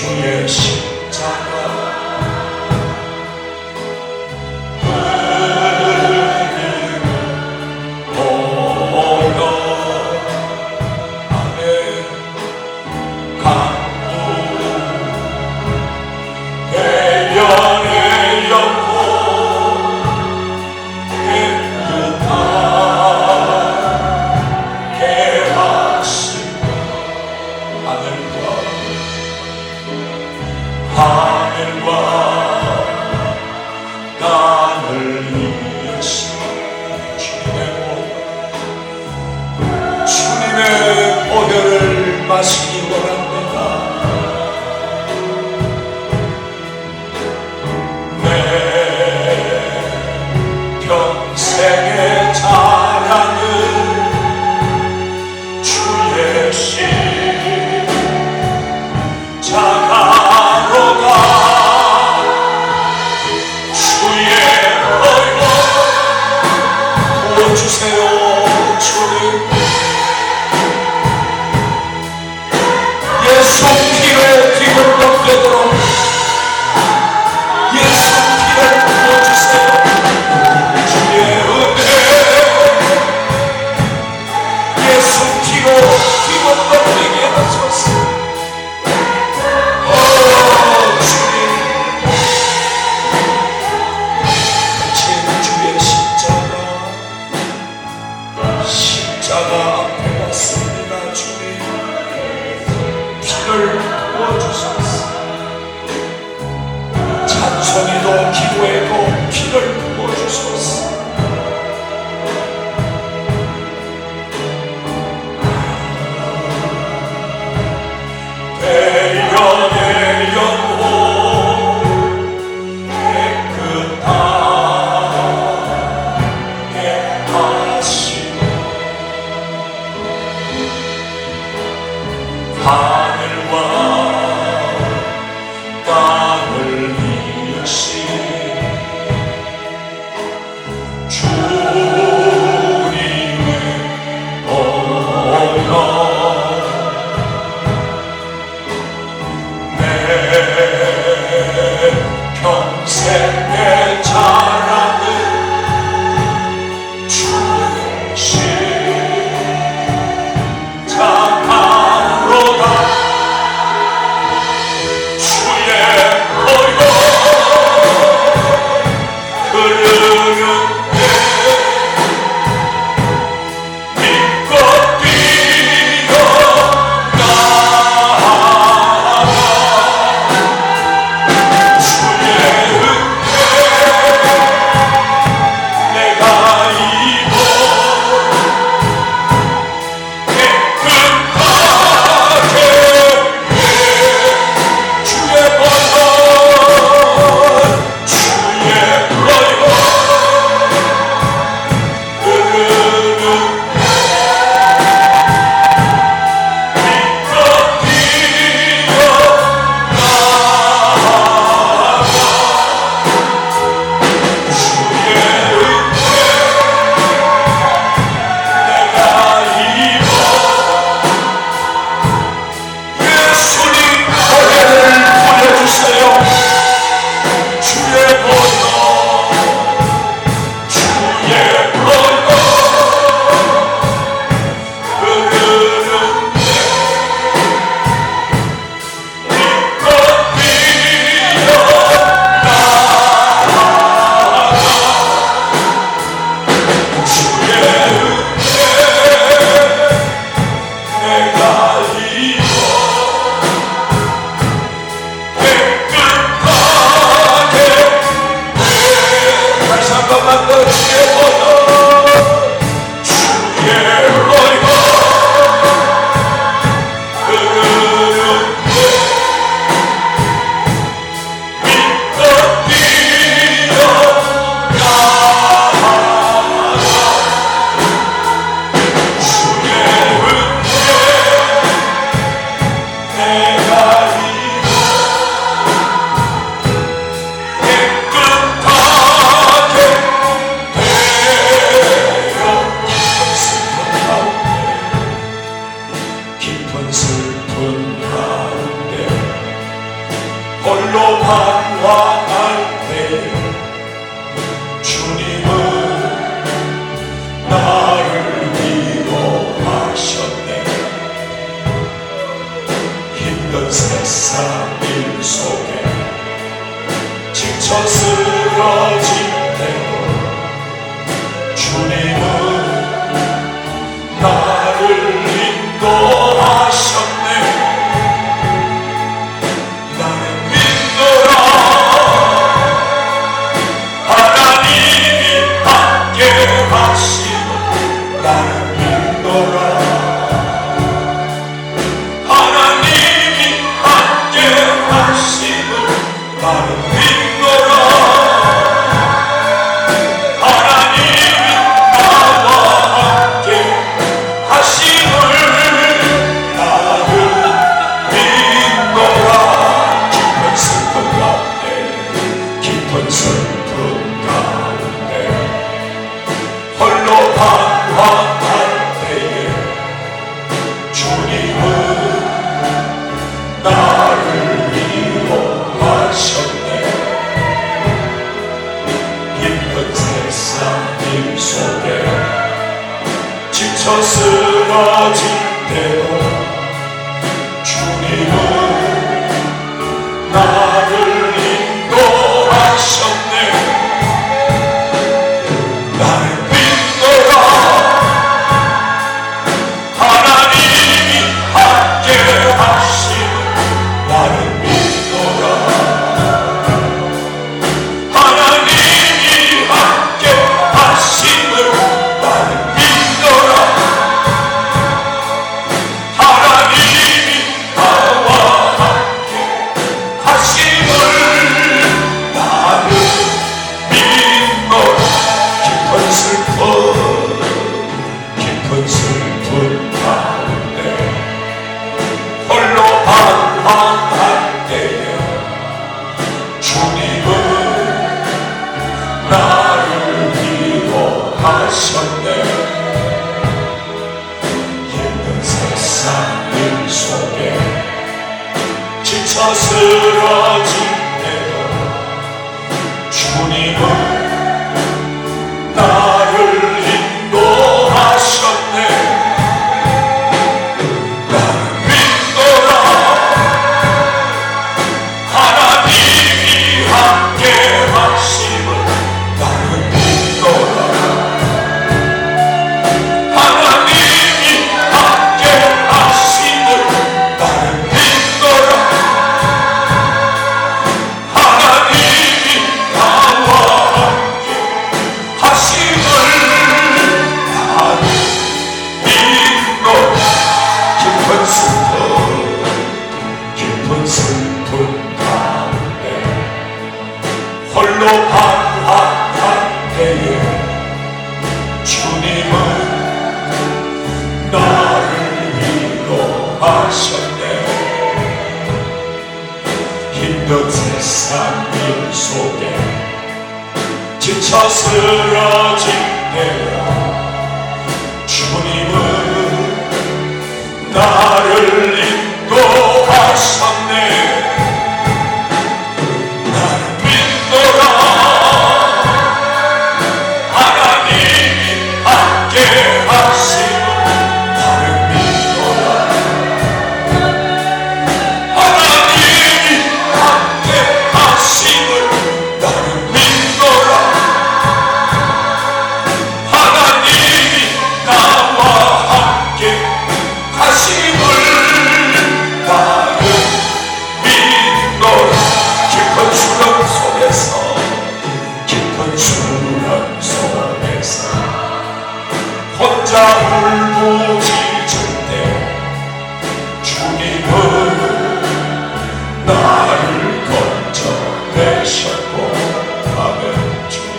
주의 십자가 하늘과 땅을 이으신 주님의 보혈을 마시기 원합니다. 내 평생의 자랑을 주의 십자가로가 주의 얼굴 부어주세요. 주님 예수 피로 뒤덮되도록 예수 피를 부어주세요. 주의 은혜 예수 피로 뒤덮되게 하소서. 십자가 앞에 왔습니다. 주님 피를 부어주소서. 찬송에도 기도에도 피를 부어주소서. 대연의 영혼 깨끗하게 하시고 하늘과 땅을 이으신 주님의 보혈 내 평생의 자랑을 주의 십자가로다 주의 보혈 흐르는 데 믿고 뛰어나가 주의 은혜 내가 입어 깨끗하게 주의 보혈 주의 보혈 흐르는 믿고 뛰어나가 주의 은혜 내가 입어 예수님 보혈을 뿌려주세요. 주의 보혈 주의 보혈 흐르는 데 믿고 뛰어나가 주의 은혜 내가 입어 깨끗하게 다시 한 번만 더 주의 보혈 주의 보혈 흐르는 데 믿고 뛰어나가 주의 은혜 내가 입어 깨끗하게 되어 깊은 슬픔 가운데 세상 일 속에 지쳐 쓰러질 때도 주님은 나를 인도하셨네. 나는 믿노라. 하나님이 함께 하시고 나는 믿노라. 하나님이 함께 하시고 나는 믿노라. 하나님이 나와 함께 하심을 나는 믿노라. 깊은 슬픔 가운데 깊은 슬픔 가운데 홀로 방황할 때에 주님은 나를 위로하셨네. 힘든 세상 일 속에 지쳐 쓰러질 때도 주님은 나를 인도하셨네. 나는 믿노라. 하나님이 함께 하시고 나는 믿노라. 하나님이 함께 하심을 나는 믿노라. 하나님이 나와 함께 하심을 나는 믿노라. 깊은 슬픔 깊은 슬픔 가운데 홀로 방황할 때에 주님은 나를 위로하셨네. 힘든 세상 일 속에 지쳐 쓰러질 때도 주님은 나를 인도하셨네. 나는 믿노라. 하나님이 함께 하심을 나는 믿노라. 하나님이 함께 하심을 나는 믿노라. 하나님이 나와 함께 하심을 나는 믿노라. 깊은 슬픔 깊은 슬픔 가운데 홀로 방황할 때에 주님은 나를 위로하셨네. 힘든 세상 일 속에 지쳐 쓰러질 때야 주님은 나를 인도하셨네. 나는 믿노라. 하나님이 함께 하시고 나는 믿노라. 하나님이 함께 하심을 나는 믿노라. 하나님이 나와 함께 하심을 나는 믿노라. 깊은 수렁 속에서 깊은 수렁 속에서 혼자 울부짖을 때 주님은 나를 건져내셨고 아멘. 주님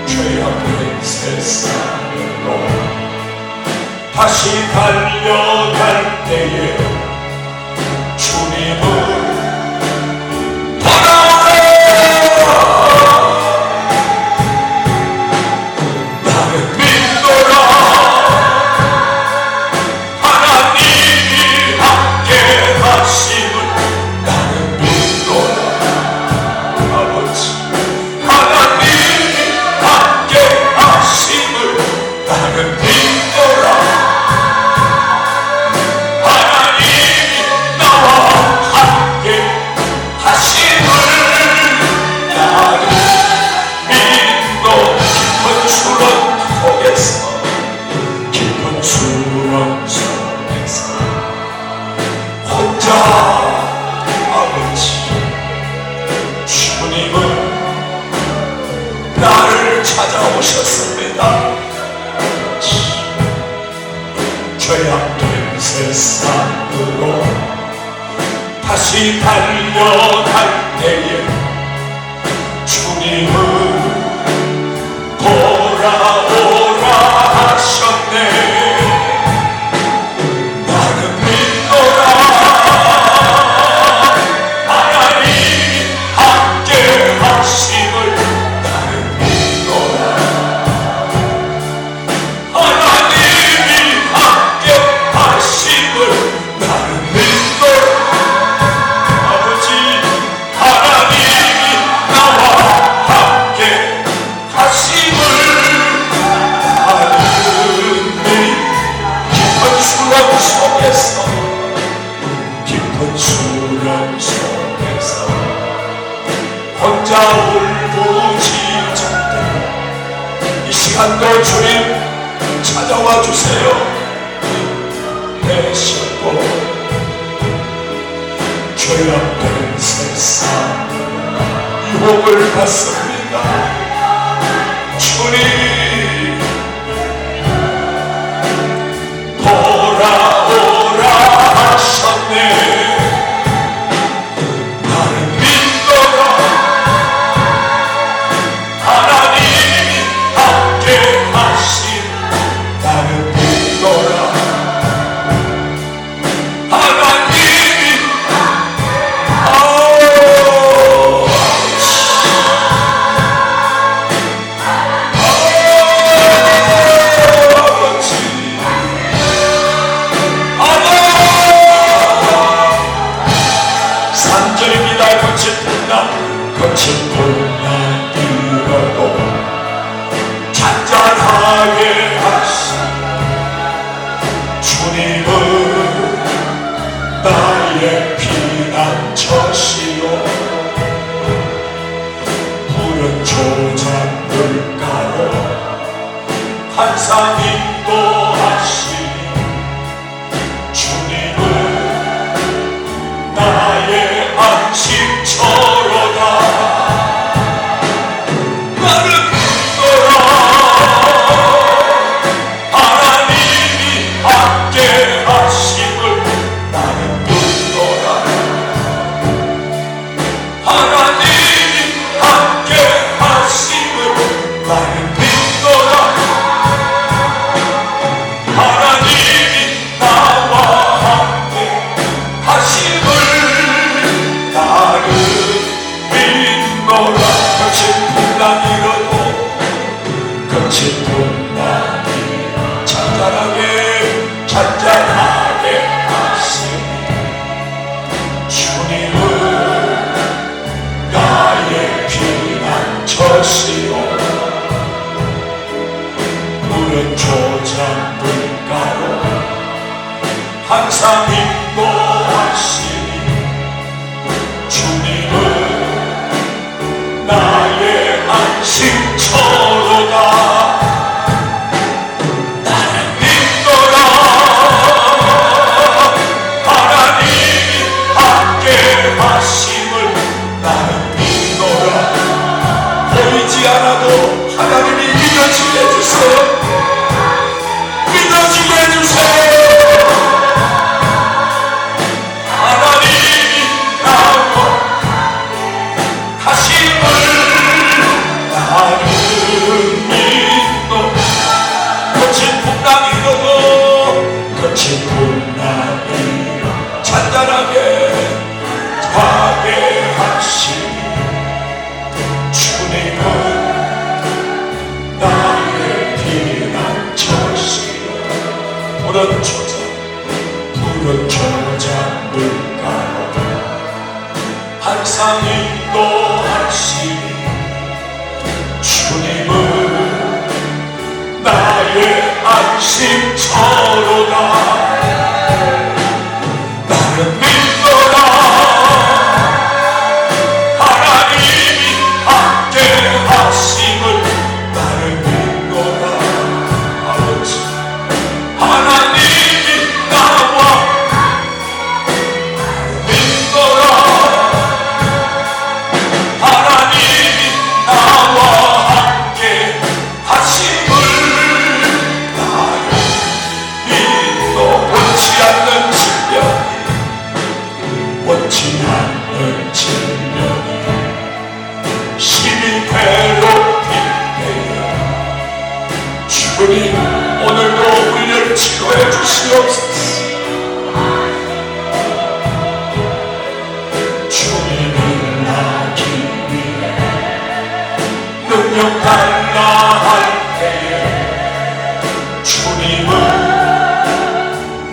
죄악된 세상으로 다시 달려갈 때에 주님은 돌아오라. 나는 믿노라. 하나님이 함께 하심을 나는 믿노라. 아버지 하나님이 함께 하심을 나는 믿노라. 하나님이 나와 함께 다시 달려갈 때에 주님은 돌아오라 하셨네. 나는 믿노라. 하나님 함께 하심을 나는 믿노라. 하나님이 함께 하심을 나는 믿노라. 아버지 하나님이 나와 함께 하심을 나는 깊은 수렁 속에서 깊은 수렁 속에서 혼자 울부짖을 때 이 시간도 주님 찾아와 주세요. 내 신고 죄악된 세상 유혹을 받습니다. 주님 돌아오라 하셨네. 나는 믿노라. 하나님이 함께 하신 나는 믿노라. 하나님이 산절입니다. 거친 풍랑 거친 풍랑 일어도 잔잔하게 하시 주님은 나의 피난처시요 푸른 초장 물가로 항상 인도하시니 주님은 나의 안식처로다. 나는 믿노라. 하나님이 함께 하심을 나는 믿노라. 하나님이 함께 하심을 나는 믿노라. 하나님이 나와 함께 하심을 나는 믿노라. 거친 풍랑이라도 거친 풍랑이 잔잔하게 하시니 주님은 나의 피난처시요 푸른 초장 물가로 항상 인도하시니 주님은 나의 안식처로다. 나는 믿노라. 하나님이 함께 하심을 나는 믿노라. 보이지 않아도 하나님이 믿어지게 해주세요. 믿어지게 해주세요. 하나님이 나와 하심을 나는 믿노. 거친 풍랑이로도 거친 풍랑이 잔잔하게 가게 하시니 주님은 나의 피난처시요 푸른 초장 물가로 항상 인도하시니 주님은 나의 안식처로다. 나는 믿노라. 하나님이 함께 하심을 나는 믿노라. 아버지 하나님이 나와 믿노라. 하나님이 나와 함께 하심을 나는 믿노라. 잊지 않는 질병이 심히 괴롭힐 때에 주님 오늘도 우리를 치료해 주시옵소서. 주님을 나기 위해 능력 달라 할 때에 주님을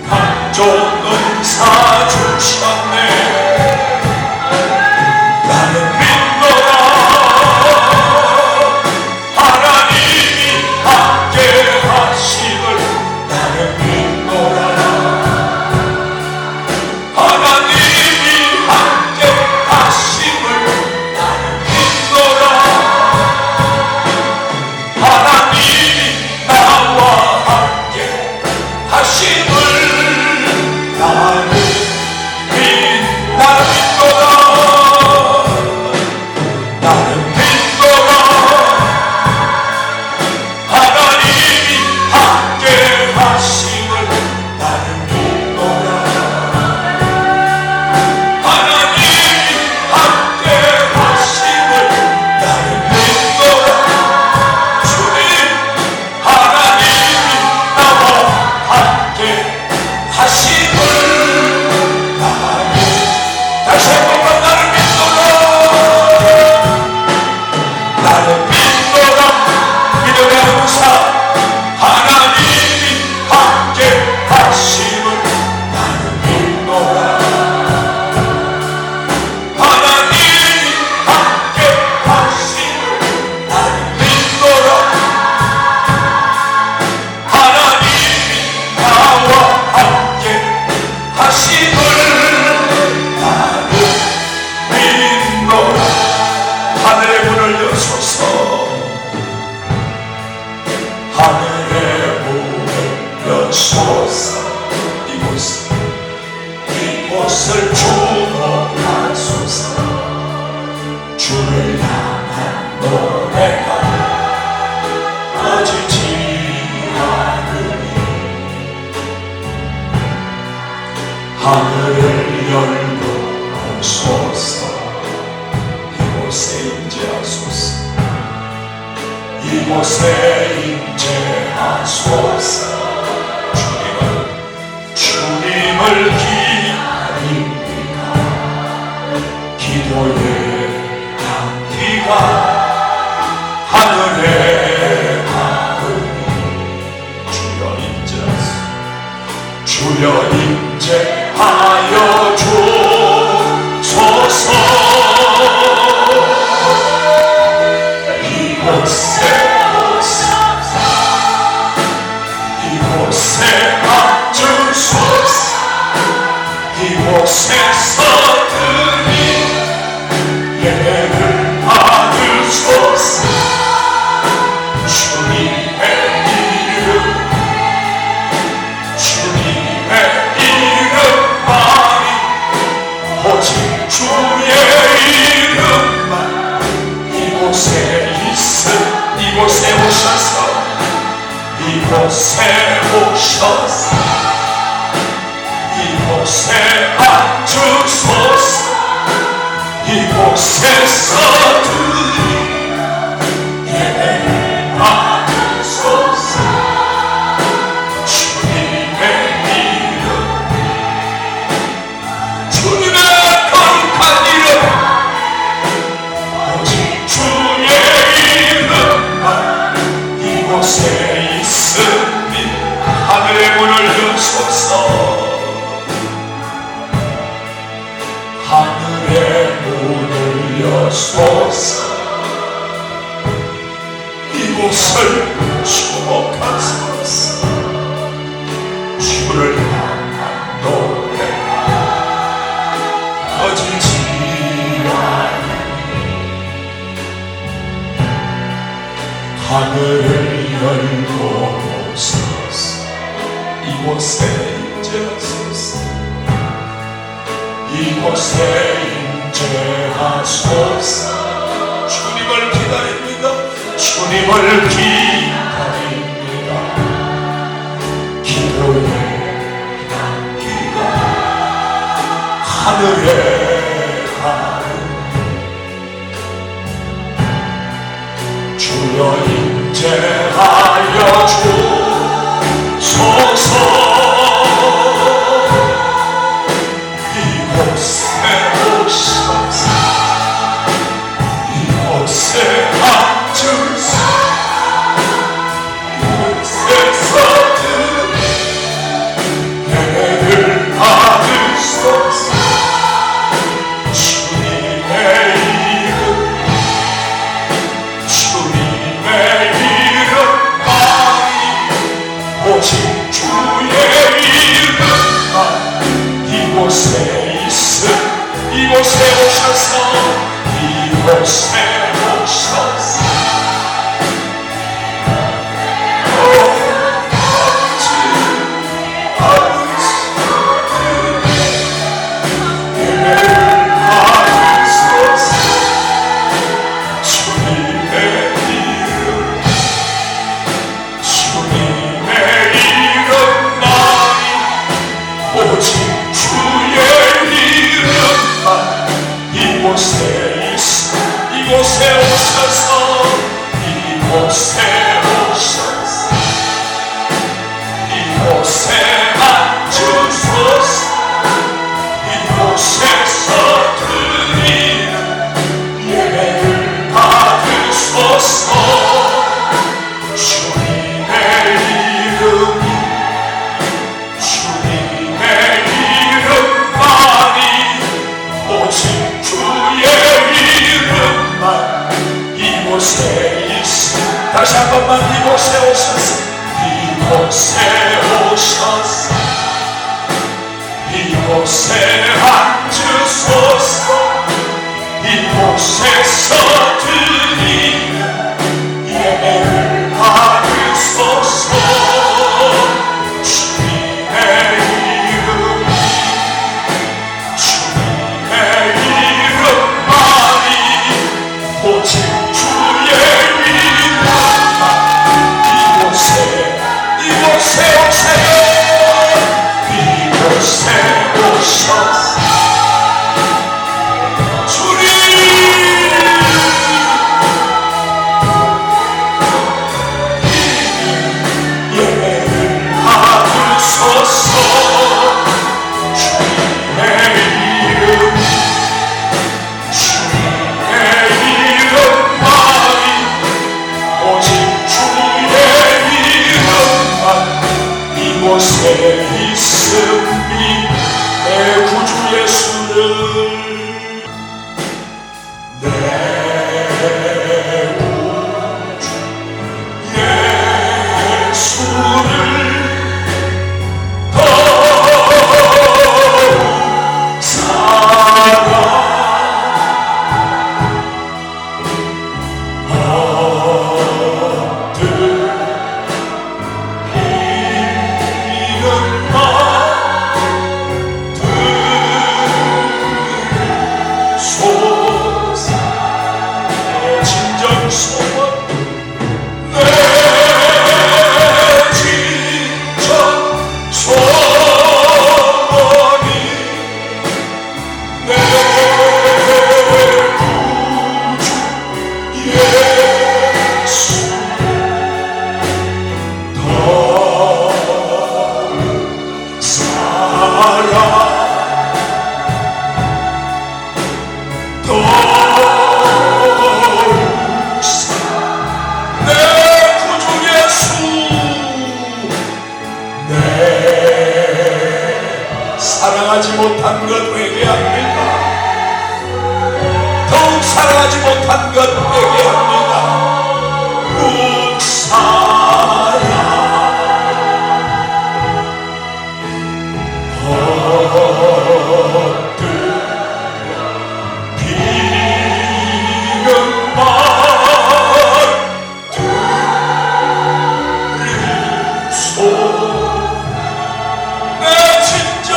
강조 은사 주셨네. 나는 믿노라 하나님이 함께 하심을. 나는 믿노라 하나님이 함께 하심을. 나는 믿노라 하나님이 나와 함께 하심을. 나는 믿노라 나는 믿노라 하나님이 함께 하심을. 나는 믿노라 하나님이 함께 하심을. 나는 믿노라 주님 하나님이 나와 함께 하심을. 나는 다시 한번 나는 믿노라 나는 믿노라 믿음의 은사 하나님이 함께 하심을. 나는 믿노라 하나님이 함께 하심을. 나는 믿노라 하나님이 나와 함께 하심을. 나는 믿노라. 하늘의 문을 여소서. 하늘의 문을 여소서. 이곳을 주목하소서. 주를 향한 노래가 꺼지지 않으니 하늘을 열고 오소서. 이곳에 임재하소서. 이곳에 임재하소서. 주님을 기다립니다. 기도의 향기가 하늘에 닿으니 주여 임재하소서. 주여 임재하여 주소서. 이곳에 앉으소서. 이곳에서 드린 예배를 받으소서. 주님의 이름 주님의 이름만이 오직 주의 이름만 이곳에 있음. 이곳에 오셔서 이곳에 오셔서 이곳에 앉으소서. 이곳에서 드린 예배를 받으소서. 주님의 이름 주님의 거룩한 이름 오직 주의 이름만 이곳에 있으니 하늘의 문을 여소서. 하늘의 문을 여소서. 이곳을 주목하소서. 주를 향한 노래가 꺼지지 않으니 하늘을 열고 오소서. 이곳에 임재하소서. 이곳에 임재하소서. 주님을 기다립니다. 주님을 기다립니다. 기도의 향기가 하늘에 이곳에 오셔서 이곳에 오셔서 이곳에 오셔서 이곳에 오셔서 이곳에 앉으소서 이곳에서 드리는 예배를 받으소서 주님의 이름만이 오직 주의 이름만 이곳에 있어 다시 한 번만 이곳에 오셔서 이곳에 오셔서 이곳에 앉으소서 이곳에서 드리는 예배를 받으소서 주님의 이름만이 오직 주의 이름만 이곳에 오세요 이곳에 오셔서 주님 예배를 받으소서 주님의 이름만이 오직 주의 이름만 이곳에 있음이 내 구주 예수를 내 구주 예수를 더욱 사랑하지 못한 것 회개합니다. 더욱 사랑하지 못한 것 회개합니다. 묵사랑 헛들 비는 말 들을 소 내 진정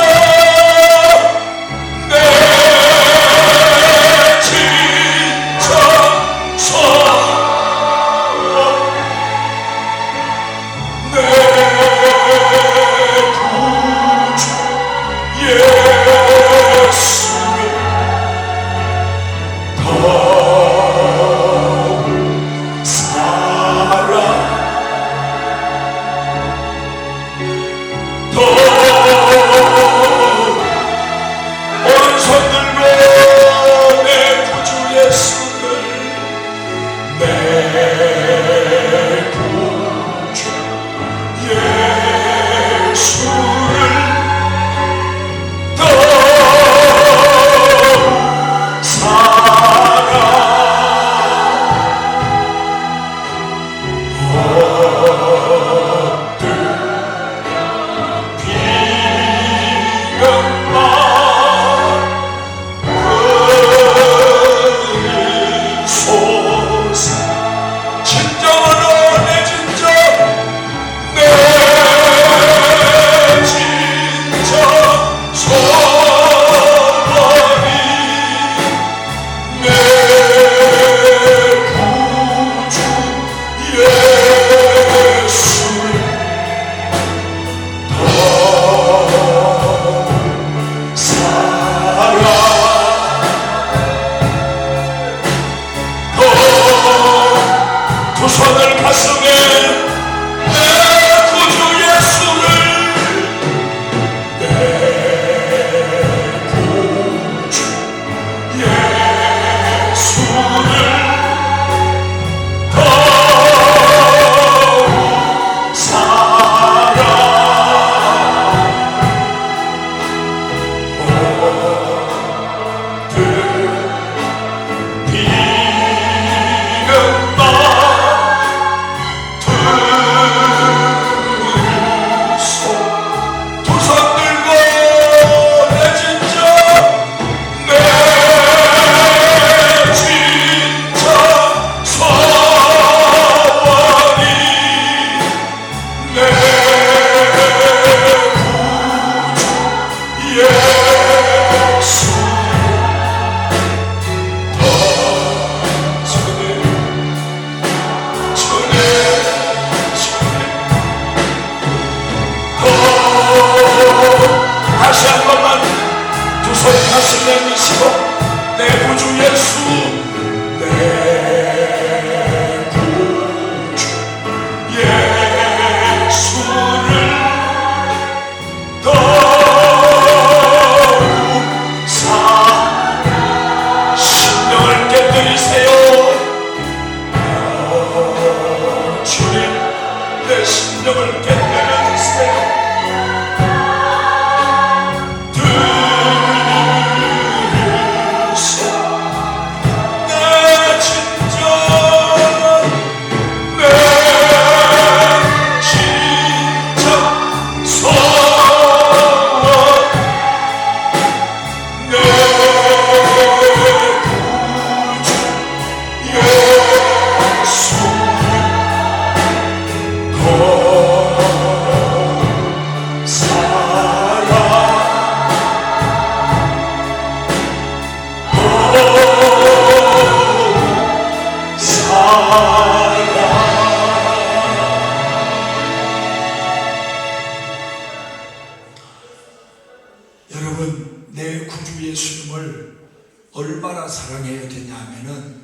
여러분, 내 구주 예수님을 얼마나 사랑해야 되냐 하면은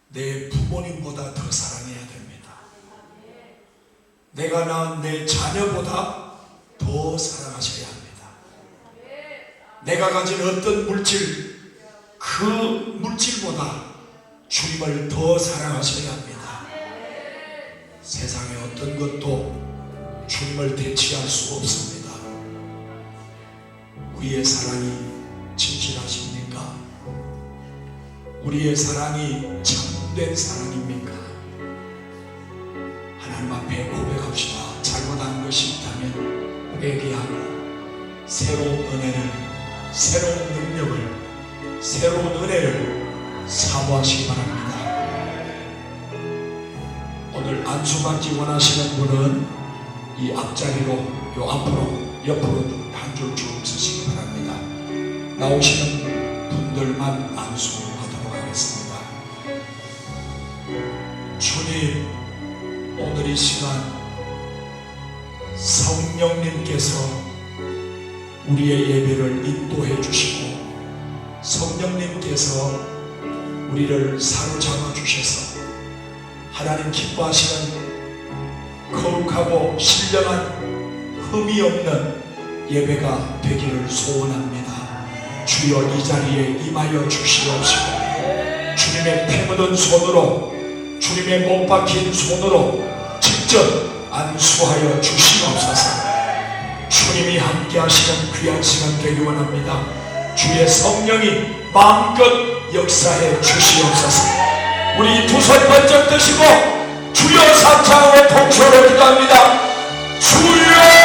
내 부모님보다 더 사랑해야 됩니다. 내가 낳은 내 자녀보다 더 사랑하셔야 합니다. 내가 가진 어떤 물질, 그 물질보다 주님을 더 사랑하셔야 합니다. 세상의 어떤 것도 주님을 대체할 수 없습니다. 우리의 사랑이 진실하십니까? 우리의 사랑이 참된 사랑입니까? 하나님 앞에 고백합시다. 잘못한 것이 있다면 회개하고 새로운 은혜를, 새로운 능력을, 새로운 은혜를 사모하시기 바랍니다. 오늘 안수받기 원하시는 분은 이 앞자리로, 요 앞으로, 옆으로 한 줄 쭉 서시기 바랍니다. 나오시는 분들만 안수하도록 하겠습니다. 주님, 오늘 이 시간 성령님께서 우리의 예배를 인도해 주시고 성령님께서 우리를 사로잡아 주셔서 하나님 기뻐하시는 거룩하고 신령한 흠이 없는 예배가 되기를 소원합니다. 주여 이 자리에 임하여 주시옵시고 주님의 피 묻은 손으로, 주님의 못 박힌 손으로 직접 안수하여 주시옵소서. 주님이 함께 하시는 귀한 시간 되기 원합니다. 주의 성령이 마음껏 역사해 주시옵소서. 우리 두 손 번쩍 드시고 주여 삼창으로 통초로 기도합니다. 주여!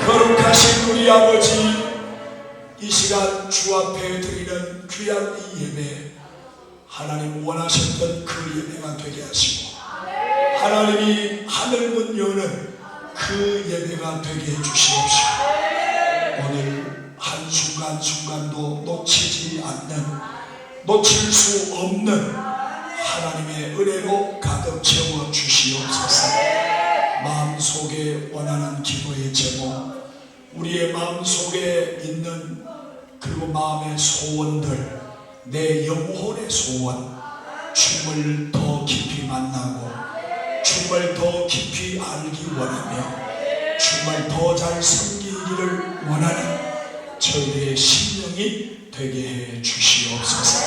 거룩하신 우리 아버지, 이 시간 주 앞에 드리는 귀한 이 예배, 하나님 원하셨던 그 예배가 되게 하시고 하나님이 하늘문 여는 그 예배가 되게 해주시옵시고, 오늘 한순간순간도 놓치지 않는, 놓칠 수 없는 하나님의 은혜로 가득 채워 주시옵소서. 마음속에 원하는 기도의 제목, 우리의 마음속에 있는 그리고 마음의 소원들, 내 영혼의 소원, 주님을 더 깊이 만나고 주님을 더 깊이 알기 원하며 주님을 더 잘 섬기기를 원하는 저희의 심령이 되게 해 주시옵소서.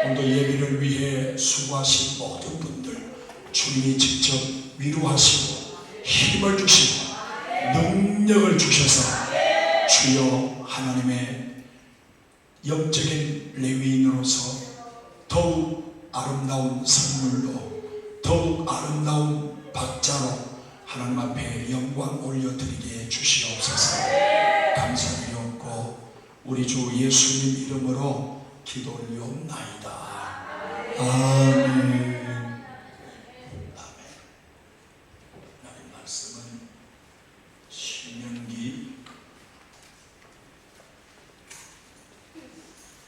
오늘도 예배를 위해 수고하신 모든 분들 주님이 직접 위로하시고 힘을 주시고 능력을 주셔서 주여 하나님의 영적인 레위인으로서 더욱 아름다운 선물로, 더욱 아름다운 박자로 하나님 앞에 영광 올려드리게 주시옵소서. 감사드리옵고 우리 주 예수님 이름으로 기도 올리옵나이다. 아멘. 하나님 말씀은 신명기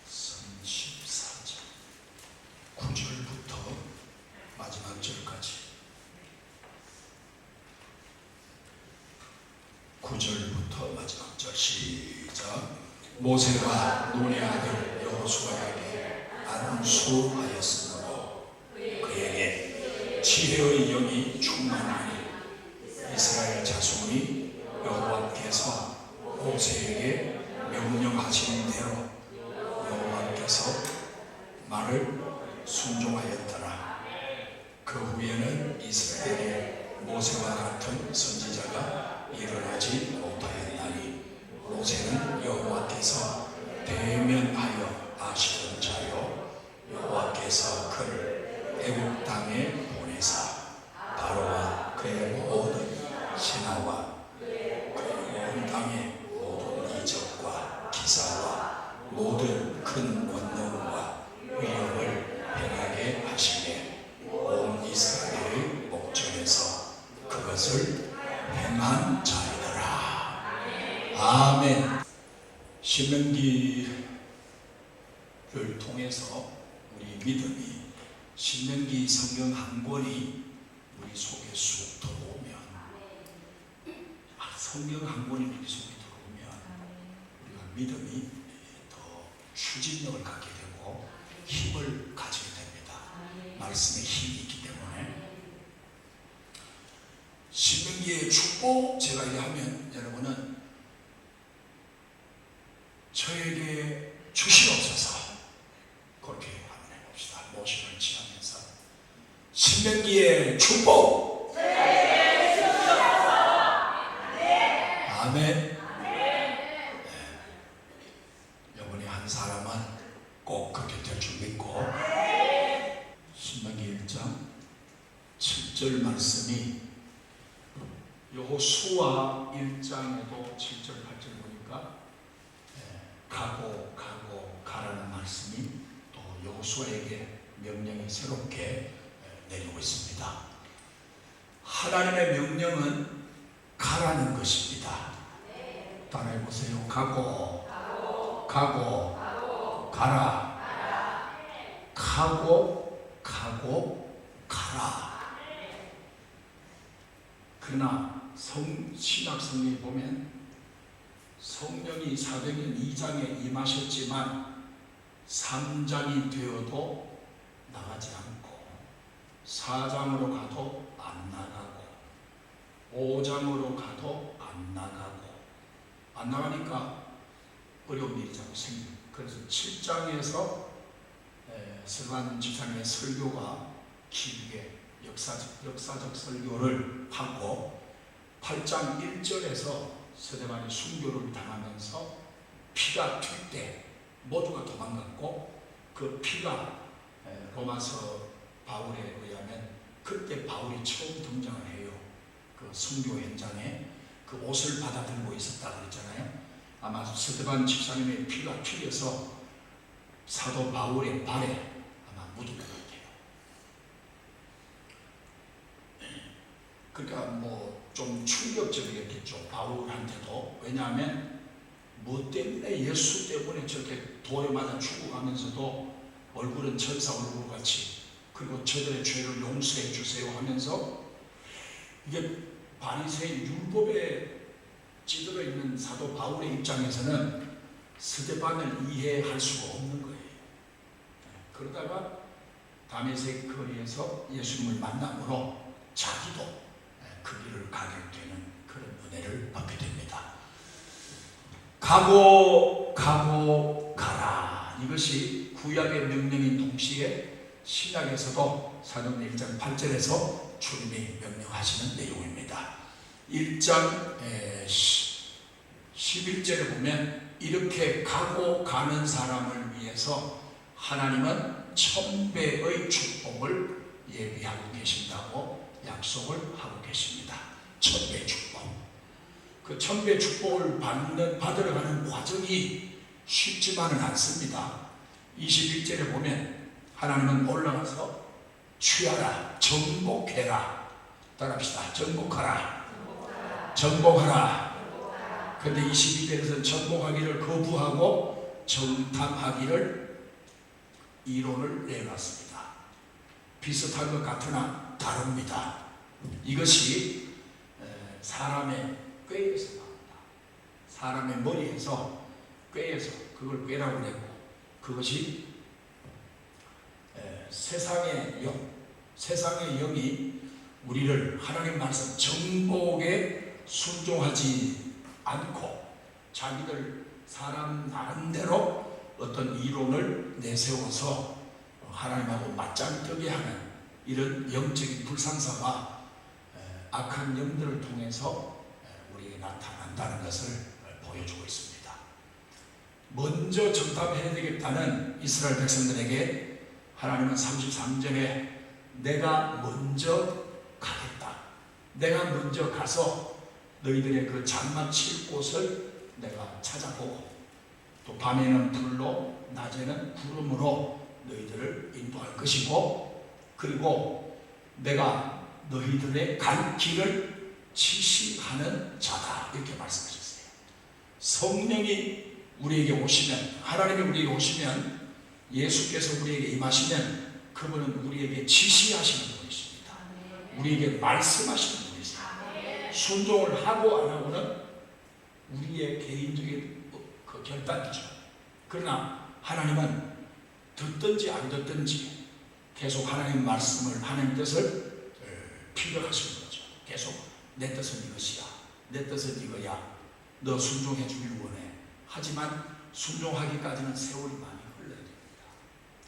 34장 9절부터 마지막 절까지, 9절부터 마지막 절 시작. 모세가 눈의 아들 여호수아에게 안수하였으므로 그에게 지혜의 영이 충만하니 이스라엘 자손이 여호와께서 모세에게 명령하신 대로 여호와께서 말을 순종하였더라. 그 후에는 이스라엘에 모세와 같은 선지자가 일어나지 못하였나니 모세는 여호와께서 대면하여 아시던 자요, 여호와께서 그를 애굽 땅에 보내사 바로와 그의 모든 신하와 그의 온 땅의 모든 이적과 기사와 모든 큰 권능과 위엄을 행하게 하시되 온 이스라엘의 목전에서 그것을 행한 자이더라. 아멘. 신명기를 통해서 우리 믿음이, 신명기 성경 한 권이 우리 속에 쑥 들어오면, 성경 한 권이 우리 속에 들어오면 우리가 믿음이 더 추진력을 갖게 되고 힘을 가지게 됩니다. 말씀에 힘이 있기 때문에. 신명기의 축복, 제가 얘기하면 여러분은 저에게 주시옵소서. 1절 말씀이 여호수아 1장에도 7절 8절 보니까 가고 가라는 말씀이 또 여호수아에게 명령이 새롭게 내리고 있습니다. 하나님의 명령은 가라는 것입니다. 따라해 보세요. 가고 가라. 가고 가라. 그러나 신약 성경에 보면 성령이 사도행전 2장에 임하셨지만 3장이 되어도 나가지 않고 4장으로 가도 안 나가고 5장으로 가도 안 나가니까 어려운 일이 자꾸 생깁니다. 그래서 7장에서 서간 지사님의 설교가 길게 역사적 설교를 하고 8장 1절에서 스데반이 순교를 당하면서 피가 튈 때 모두가 도망갔고 그 피가 로마서 바울에 의하면 그때 바울이 처음 등장을 해요. 그 순교 현장에 그 옷을 받아 들고 있었다 그랬잖아요. 아마 스데반 집사님의 피가 튀겨서 사도 바울의 발에 아마 묻은 것 같아요. 그러니까 뭐 좀 충격적이겠죠, 바울한테도. 왜냐하면 뭐 때문에, 예수 때문에 저렇게 돌에 맞아 죽어가면서도 얼굴은 천사 얼굴 같이, 그리고 저들의 죄를 용서해 주세요 하면서, 이게 바리새인 율법에 찌들어 있는 사도 바울의 입장에서는 스데반을 이해할 수가 없는 거예요. 그러다가 다메섹 거리에서 예수님을 만남으로 자기도 그 길을 가게 되는 그런 은혜를 받게 됩니다. 가고 가라. 이것이 구약의 명령인 동시에 신약에서도 사도행전 1장 8절에서 주님이 명령하시는 내용입니다. 1장 11절에 보면 이렇게 가고 가는 사람을 위해서 하나님은 1000배의 축복을 예비하고 계신다고 약속을 하고 계십니다. 1000배 축복. 그 1000배 축복을 받으러 가는 과정이 쉽지만은 않습니다. 21절에 보면 하나님은 올라가서 취하라, 정복해라. 따라합시다. 정복하라. 그런데 22절에서는 정복하기를 거부하고 정탐하기를 이론을 내놨습니다. 비슷한 것 같으나 다릅니다. 이것이 사람의 꾀에서 나온다. 사람의 머리에서, 꾀에서, 그걸 꾀라고 그랬고, 그것이 세상의 영이 우리를 하나님 말씀 정복에 순종하지 않고 자기들 사람 나름대로 어떤 이론을 내세워서 하나님하고 맞짱뜨게 하는 이런 영적인 불상사가 악한 영들을 통해서 우리에게 나타난다는 것을 보여주고 있습니다. 먼저 정탐해야 되겠다는 이스라엘 백성들에게 하나님은 33절에 내가 먼저 가겠다. 내가 먼저 가서 너희들의 그 장막칠 곳을 내가 찾아보고 또 밤에는 불로 낮에는 구름으로 너희들을 인도할 것이고, 그리고 내가 너희들의 갈 길을 지시하는 자다. 이렇게 말씀하셨어요. 성령이 우리에게 오시면, 하나님이 우리에게 오시면, 예수께서 우리에게 임하시면 그분은 우리에게 지시하시는 분이십니다. 우리에게 말씀하시는 분이십니다. 순종을 하고 안 하고는 우리의 개인적인 그 결단이죠. 그러나 하나님은 듣든지 안 듣든지 계속 하나님 말씀을, 하나님 뜻을 필요하시는 거죠. 계속 내 뜻은 이것이야, 내 뜻은 이거야, 너 순종해 주길 원해. 하지만 순종하기까지는 세월이 많이 흘러야 됩니다.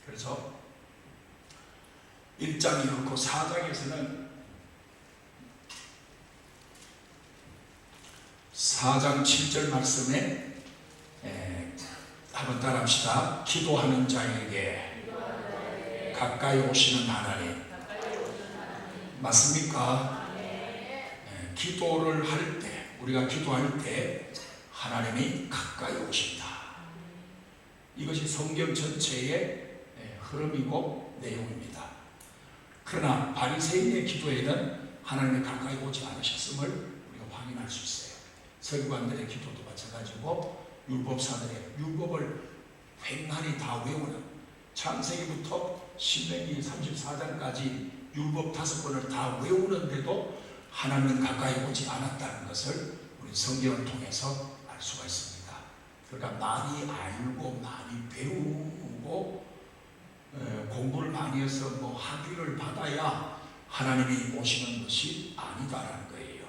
그래서 1장이 그렇고 4장에서는 4장 7절 말씀에 한번 따라합시다. 기도하는 자에게 가까이 오시는 하나님, 맞습니까? 기도를 할 때, 우리가 기도할 때 하나님이 가까이 오신다. 이것이 성경 전체의 흐름이고 내용입니다. 그러나 바리새인의 기도에는 하나님이 가까이 오지 않으셨음을 우리가 확인할 수 있어요. 서기관들의 기도도 마찬가지고 율법사들의 율법을 횡하니 다 외우는, 창세기부터 신명기 34장까지 율법 5권을 다 외우는데도 하나님은 가까이 오지 않았다는 것을 우리 성경을 통해서 알 수가 있습니다. 그러니까 많이 알고 많이 배우고 공부를 많이 해서 뭐 학위를 받아야 하나님이 오시는 것이 아니다라는 거예요.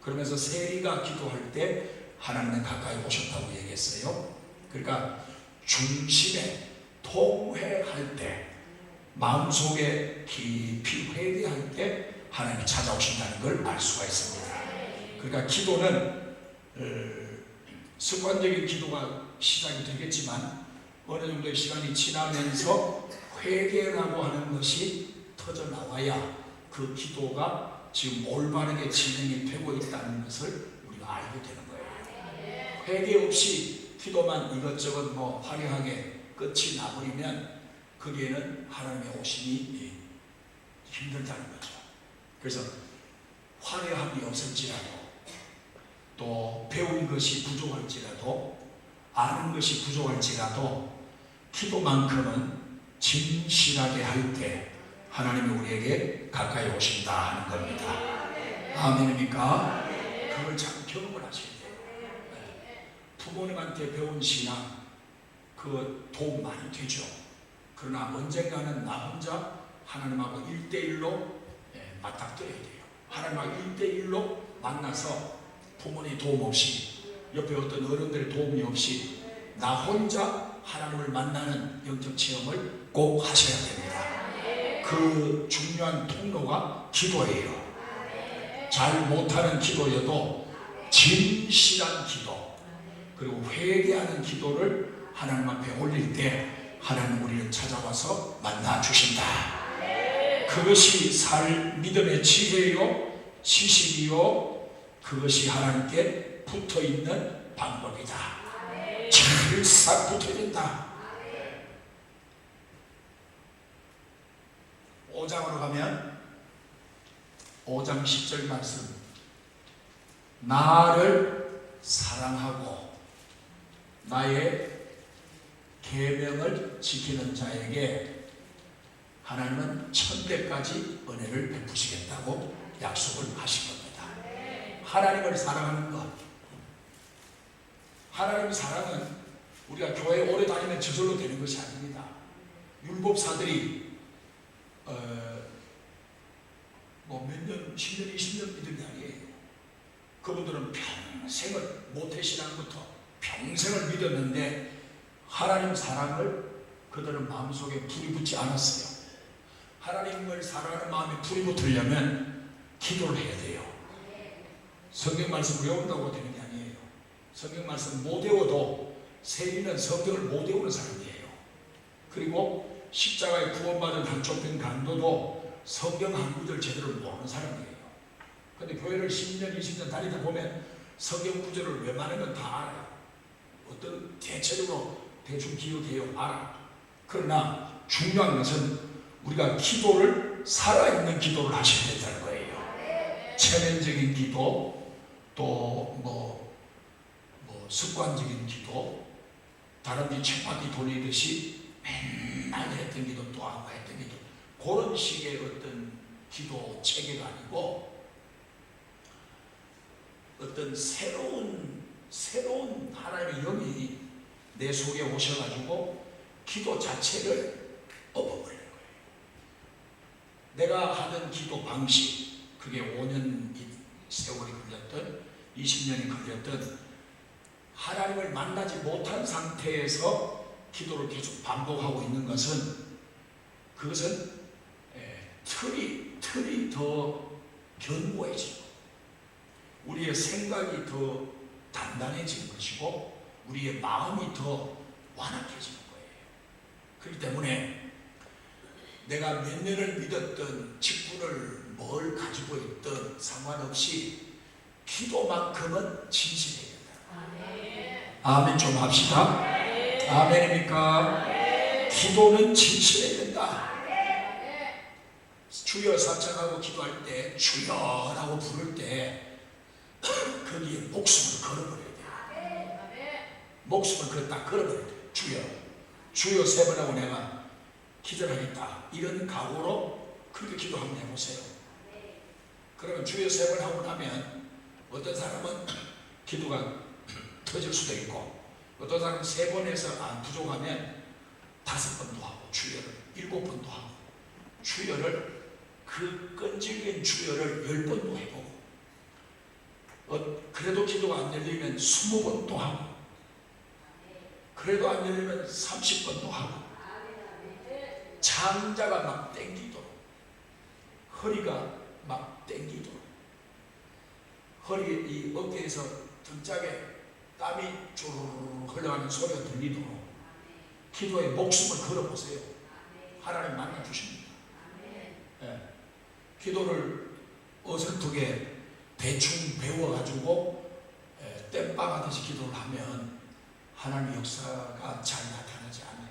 그러면서 세리가 기도할 때 하나님은 가까이 오셨다고 얘기했어요. 그러니까 중심에 통회할 때, 마음속에 깊이 회개할 때 하나님이 찾아오신다는 걸 알 수가 있습니다. 그러니까 기도는 습관적인 기도가 시작이 되겠지만 어느 정도의 시간이 지나면서 회개라고 하는 것이 터져 나와야 그 기도가 지금 올바르게 진행이 되고 있다는 것을 우리가 알게 되는 거예요. 회개 없이 기도만 이것저것 뭐 화려하게 끝이 나버리면 거기에는 하나님의 오심이 힘들다는 거죠. 그래서 화려함이 없을지라도, 또 배운 것이 부족할지라도, 아는 것이 부족할지라도 기도만큼은 진실하게 할 때 하나님이 우리에게 가까이 오신다 하는 겁니다. 아멘입니까? 그걸 참 경험을 하셔야 돼요. 부모님한테 배운 신앙, 그 도움 많이 되죠. 그러나 언젠가는 나 혼자 하나님하고 1대1로 맞닥뜨려야 돼요. 하나님하고 1대1로 만나서 부모님 도움 없이, 옆에 어떤 어른들의 도움이 없이 나 혼자 하나님을 만나는 영적 체험을 꼭 하셔야 됩니다. 그 중요한 통로가 기도예요. 잘 못하는 기도여도 진실한 기도, 그리고 회개하는 기도를 하나님 앞에 올릴 때 하나님 우리를 찾아와서 만나 주신다. 그것이 믿음의 지혜요, 지식이요, 그것이 하나님께 붙어있는 방법이다. 찰싹 붙어야 된다. 5장으로 가면 5장 10절 말씀, 나를 사랑하고 나의 계명을 지키는 자에게 하나님은 천대까지 은혜를 베푸시겠다고 약속을 하신 겁니다. 하나님을 사랑하는 것, 하나님 사랑은 우리가 교회 오래 다니면 저절로 되는 것이 아닙니다. 율법사들이 뭐 몇 년, 10년, 20년 믿은 게 아니에요. 그분들은 평생을, 모태신앙부터 평생을 믿었는데 하나님 사랑을 그들은 마음속에 불이 붙지 않았어요. 하나님을 사랑하는 마음에 불이 붙으려면 기도를 해야 돼요. 성경 말씀 외운다고 되는 게 아니에요. 성경 말씀 못 외워도, 세리는 성경을 못 외우는 사람이에요. 그리고 십자가에 구원받은 한쪽편 강도도 성경 한 구절 제대로 모르는 사람이에요. 근데 교회를 10년, 20년 다니다 보면 성경 구절을 웬만하면 다 알아요. 어떤 대체적으로 대충 기억해요. 알아. 그러나 중요한 것은 우리가 기도를, 살아있는 기도를 하셔야 된다는 거예요. 체면적인 기도, 또 습관적인 기도, 다람쥐 쳇바퀴 돌리듯이 맨날 했던 기도 또 하고 했던 기도, 그런 식의 어떤 기도 체계가 아니고 어떤 새로운 하나님의 영이 내 속에 오셔가지고 기도 자체를 엎어버리는 거예요. 내가 하던 기도 방식, 그게 5년 세월이 걸렸던, 20년이 걸렸던, 하나님을 만나지 못한 상태에서 기도를 계속 반복하고 있는 것은, 그것은 틀이 더 견고해지고 우리의 생각이 더 단단해지는 것이고 우리의 마음이 더 완악해지는 거예요. 그렇기 때문에 내가 몇 년을 믿었던, 직분을 뭘 가지고 있든 상관없이 기도만큼은 진실해야 된다. 아멘 좀 합시다. 아멘입니까? 기도는 진실해야 된다. 주여 사창하고 기도할 때 주여라고 부를 때 거기에 목숨을 걸어버려야 돼. 목숨을 그렇다 걸어버려야 돼. 주여, 주여 세 번 하고 내가 기도하겠다. 이런 각오로 그렇게 기도 한번 해보세요. 그러면 주여 세 번 하고 나면 어떤 사람은 기도가 터질 수도 있고, 어떤 사람은 세 번 해서 안 부족하면 5번도 하고, 주여를 7번도 하고, 주여를 그 끈질긴 주여를 10번도 해보고, 그래도 기도가 안 열리면 20번도 하고, 그래도 안 열리면 30번도 하고, 장자가 막 땡기도록, 허리가 막 땡기도록, 허리 이 어깨에서 등짝에 땀이 주르르 흘러가는 소리가 들리도록 기도에 목숨을 걸어보세요. 하나님 만나주십니다. 예. 기도를 어설프게 대충 배워가지고 땜빵하듯이 기도를 하면 하나님의 역사가 잘 나타나지 않아요.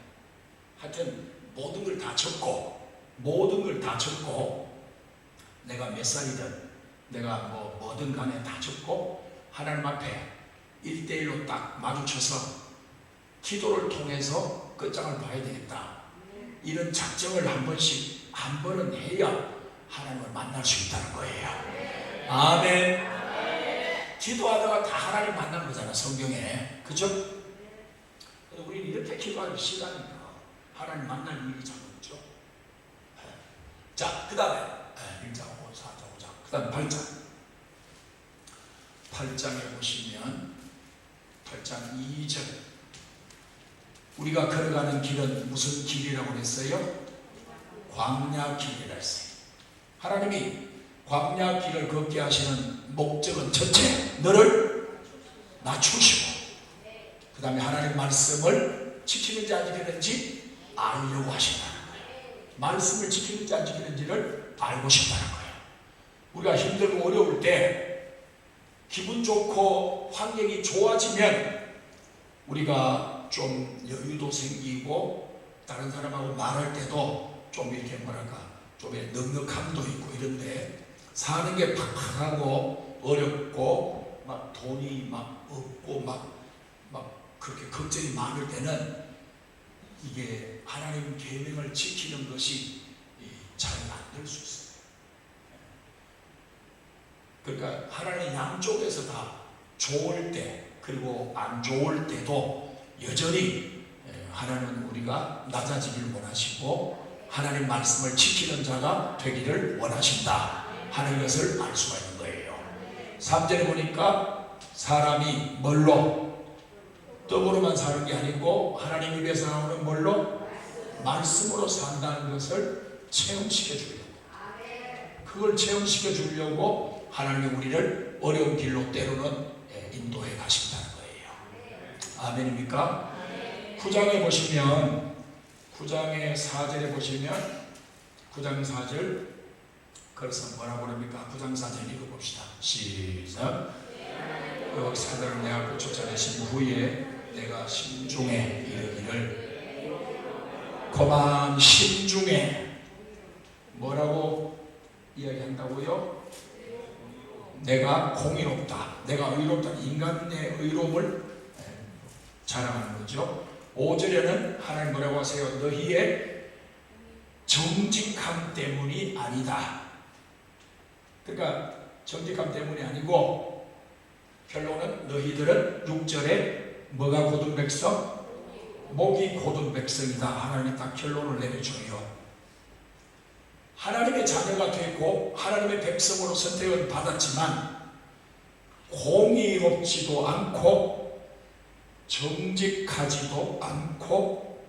하여튼 모든 걸 다 적고, 모든 걸 다 적고, 내가 몇 살이든 내가 뭐든 간에 다 적고 하나님 앞에 1대1로 딱 마주쳐서 기도를 통해서 끝장을 봐야 되겠다. 이런 작정을 한 번은 해야 하나님을 만날 수 있다는 거예요. 아멘. 기도하다가 다 하나님 만나는 거잖아, 성경에. 그죠? 우리는 이렇게 기도하기 싫다니까 하나님 만날 일이 참 없죠. 자, 그 다음에 1장, 5장, 4장, 5장, 그 다음에 8장. 8장에 보시면 8장 2절, 우리가 걸어가는 길은 무슨 길이라고 했어요? 광야 길이라 했어요. 하나님이 광야 길을 걷게 하시는 목적은 첫째, 너를 낮추시고, 그 다음에 하나님 말씀을 지키는지 안 지키는지 알려고 하신다는 거예요. 말씀을 지키는지 안 지키는지를 알고 싶다는 거예요. 우리가 힘들고 어려울 때 기분 좋고 환경이 좋아지면 우리가 좀 여유도 생기고 다른 사람하고 말할 때도 좀 이렇게 뭐랄까 좀 넉넉함도 있고, 이런데 사는 게 팍팍하고 어렵고 막 돈이 막 없고 막 그렇게 걱정이 많을 때는 이게 하나님 계명을 지키는 것이 잘 안 될 수 있어요. 그러니까 하나님 양쪽에서 다 좋을 때 그리고 안 좋을 때도 여전히 하나님은 우리가 낮아지기를 원하시고 하나님 말씀을 지키는 자가 되기를 원하신다 하는 것을 알 수가 있는 거예요. 3절에 보니까 사람이 뭘로? 떡으로만 사는 게 아니고 하나님 입에서 나오는 뭘로? 말씀으로 산다는 것을 체험시켜 주려고, 그걸 체험시켜 주려고 하나님이 우리를 어려운 길로 때로는 인도해 가신다는 거예요. 아멘입니까? 9장에 보시면 9장의 4절에 보시면 9장 4절, 그래서 뭐라고 그럽니까? 9장 4절 읽어봅시다. 시작. 그 사자를 내 앞에 쫓아내신 후에 내가 심중에 이르기를, 거만 심중에 뭐라고 이야기한다고요? 내가 공의롭다, 내가 의롭다. 인간의 의로움을 자랑하는 거죠. 5절에는 하나님 뭐라고 하세요? 너희의 정직함 때문이 아니다. 그러니까 정직함 때문이 아니고 결론은 너희들은 6절에 뭐가 고든 백성? 목이 고든 백성이다. 하나님이 딱 결론을 내려줘요. 하나님의 자녀가 되고 하나님의 백성으로 선택을 받았지만 공의롭지도 않고 정직하지도 않고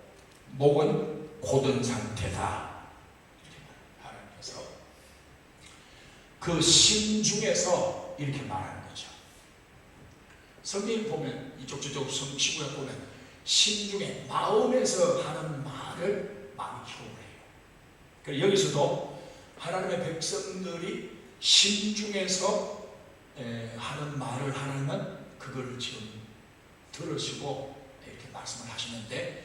목은 고든 상태다. 하나님께서 그 심중에서 이렇게 말하는 거죠. 성경 보면 이쪽 저쪽 시구에 보면 심중에 마음에서 하는 말을 많이 기록을 해요. 그래서 여기서도 하나님의 백성들이 심중에서 하는 말을 하나님은 그걸 지금 들으시고 이렇게 말씀을 하시는데,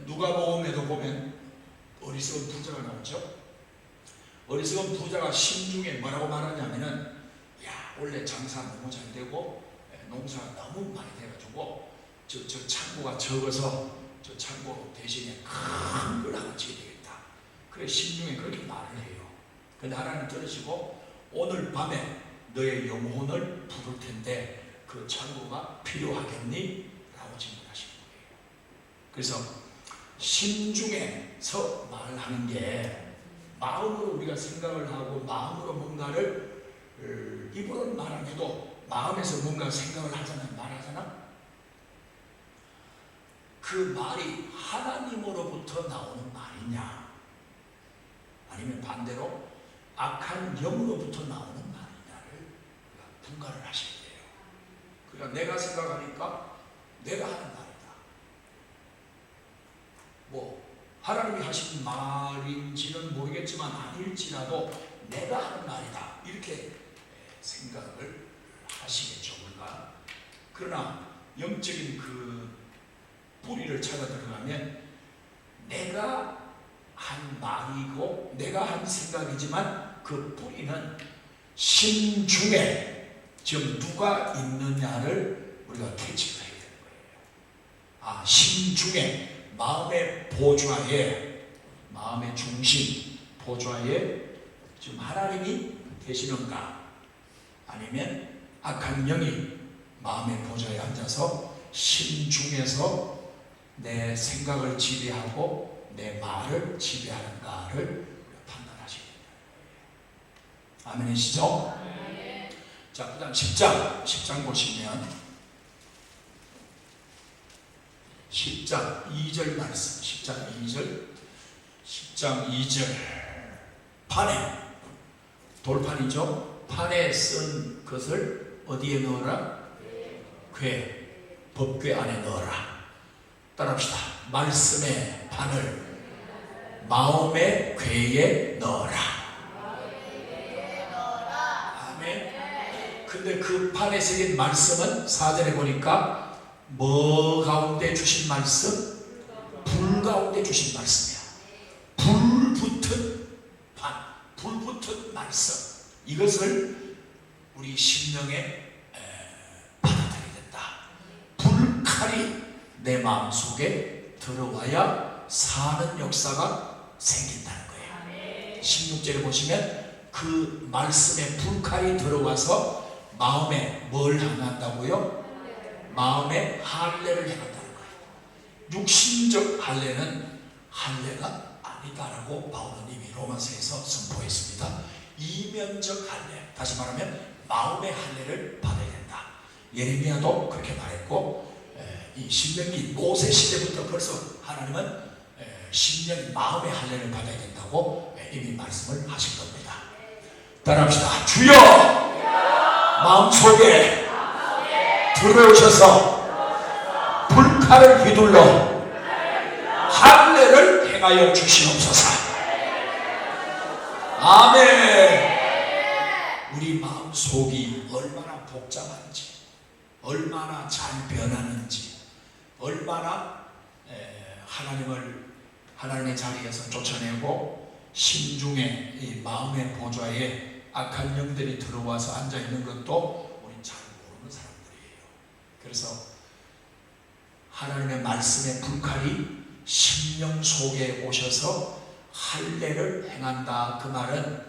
누가복음에도 보면 어리석은 부자가 나오죠. 어리석은 부자가 심중에 뭐라고 말하냐면은, 야, 원래 장사 너무 잘 되고 농사가 너무 많이 돼가지고 저 창고가 적어서 저 창고 대신에 큰 걸 하나 지어야 되겠다. 그래 심중에 그렇게 말을 해요. 근데 하나님 들으시고 오늘 밤에 너의 영혼을 부를 텐데 그 창고가 필요하겠니? 라고 질문하시는 거예요. 그래서 심중에서 말을 하는 게, 마음으로 우리가 생각을 하고 마음으로 뭔가를 입으로는 말 안 해도 마음에서 뭔가 생각을 하잖아요. 말하잖아. 그 말이 하나님으로부터 나오는 말이냐, 아니면 반대로 악한 영으로부터 나오는 말이냐를 분간을 하셔야 돼요. 그러니까 내가 생각하니까 내가 하는 말이다. 뭐 하나님이 하신 말인지는 모르겠지만 아닐지라도 내가 하는 말이다, 이렇게 생각을 하시겠죠, 우리가. 그러나 영적인 그 뿌리를 찾아 들어가면 내가 한 말이고 내가 한 생각이지만 그 뿌리는 심중에 지금 누가 있느냐를 우리가 캐치를 해야 되는 거예요. 심중에, 마음의 보좌에, 마음의 중심 보좌에 지금 하나님이 계시는가, 아니면 악한 영이 마음의 보좌에 앉아서 심중에서 내 생각을 지배하고 내 말을 지배하는가를 판단하셔야 된다. 아멘이시죠? 네. 자, 그 다음 10장 보시면 10장 2절 말씀, 10장 2절 판에, 돌판이죠. 판에 쓴 것을 어디에 넣어라? 궤, 법궤 안에 넣어라. 따라합시다. 말씀의 판을 마음의 궤에 넣어라. 아멘. 근데 그 판에 새긴 말씀은 4절에 보니까 뭐 가운데 주신 말씀? 불 가운데 주신 말씀이야. 불 붙은 판, 불 붙은 말씀, 이것을 우리 심령에 받아들여야 된다. 불칼이 내 마음속에 들어와야 사는 역사가 생긴다는 거예요. 16절에 보시면 그 말씀에 불칼이 들어와서 마음에 뭘 향한다고요? 마음에 할례를 향한다는 거예요. 육신적 할례는 할례가 아니다라고 바울은 이미 로마서에서 선포했습니다. 이면적 할례, 다시 말하면 마음의 할례를 받아야 된다. 예레미야도 그렇게 말했고, 이 신명기 모세 시대부터 벌써 하나님은 신령 마음의 할례를 받아야 된다고 이미 말씀을 하신 겁니다. 따라합시다. 주여, 마음속에 들어오셔서 불칼을 휘둘러 할례를 행하여 주시옵소서. 아멘. 우리 마음속이 얼마나 복잡한지, 얼마나 잘 변하는지, 얼마나 하나님의 자리에서 쫓아내고 심중에 이 마음의 보좌에 악한 영들이 들어와서 앉아있는 것도 우린 잘 모르는 사람들이에요. 그래서 하나님의 말씀의 불칼이 심령 속에 오셔서 할례를 행한다. 그 말은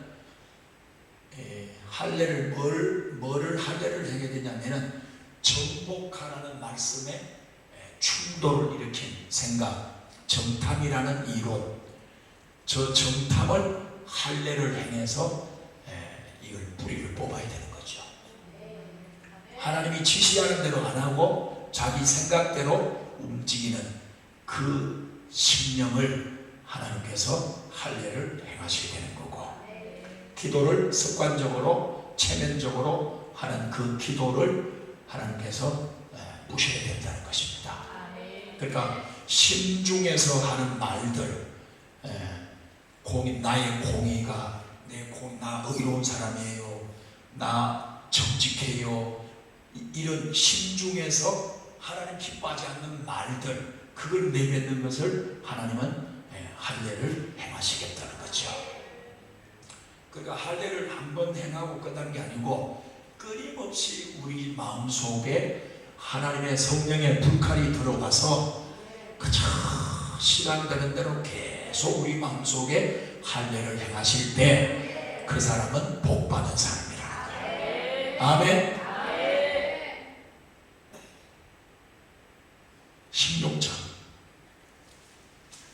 할례를 뭐를 할례를 하게 되냐면은 정복하라는 말씀에 충돌을 일으킨 생각, 정탐이라는 이론, 저 정탐을 할례를 행해서 이걸 뿌리를 뽑아야 되는 거죠. 하나님이 지시하는 대로 안 하고 자기 생각대로 움직이는 그 심령을 하나님께서 할례를 행하시게 되는 거고, 기도를 습관적으로 체면적으로 하는 그 기도를 하나님께서 보셔야 된다는 것입니다. 그러니까 심중에서 하는 말들, 나의 공의가 나 의로운 사람이에요, 나 정직해요, 이런 심중에서 하나님 기뻐하지 않는 말들, 그걸 내뱉는 것을 하나님은 할례를 행하시겠다는 거죠. 그러니까 할례를 한번 행하고 끝나는 게 아니고 끊임없이 우리 마음속에 하나님의 성령의 불칼이 들어가서 그저 시간 되는 대로 계속 우리 마음속에 할례를 행하실 때 그 사람은 복받은 사람이라는 거예요. 아멘.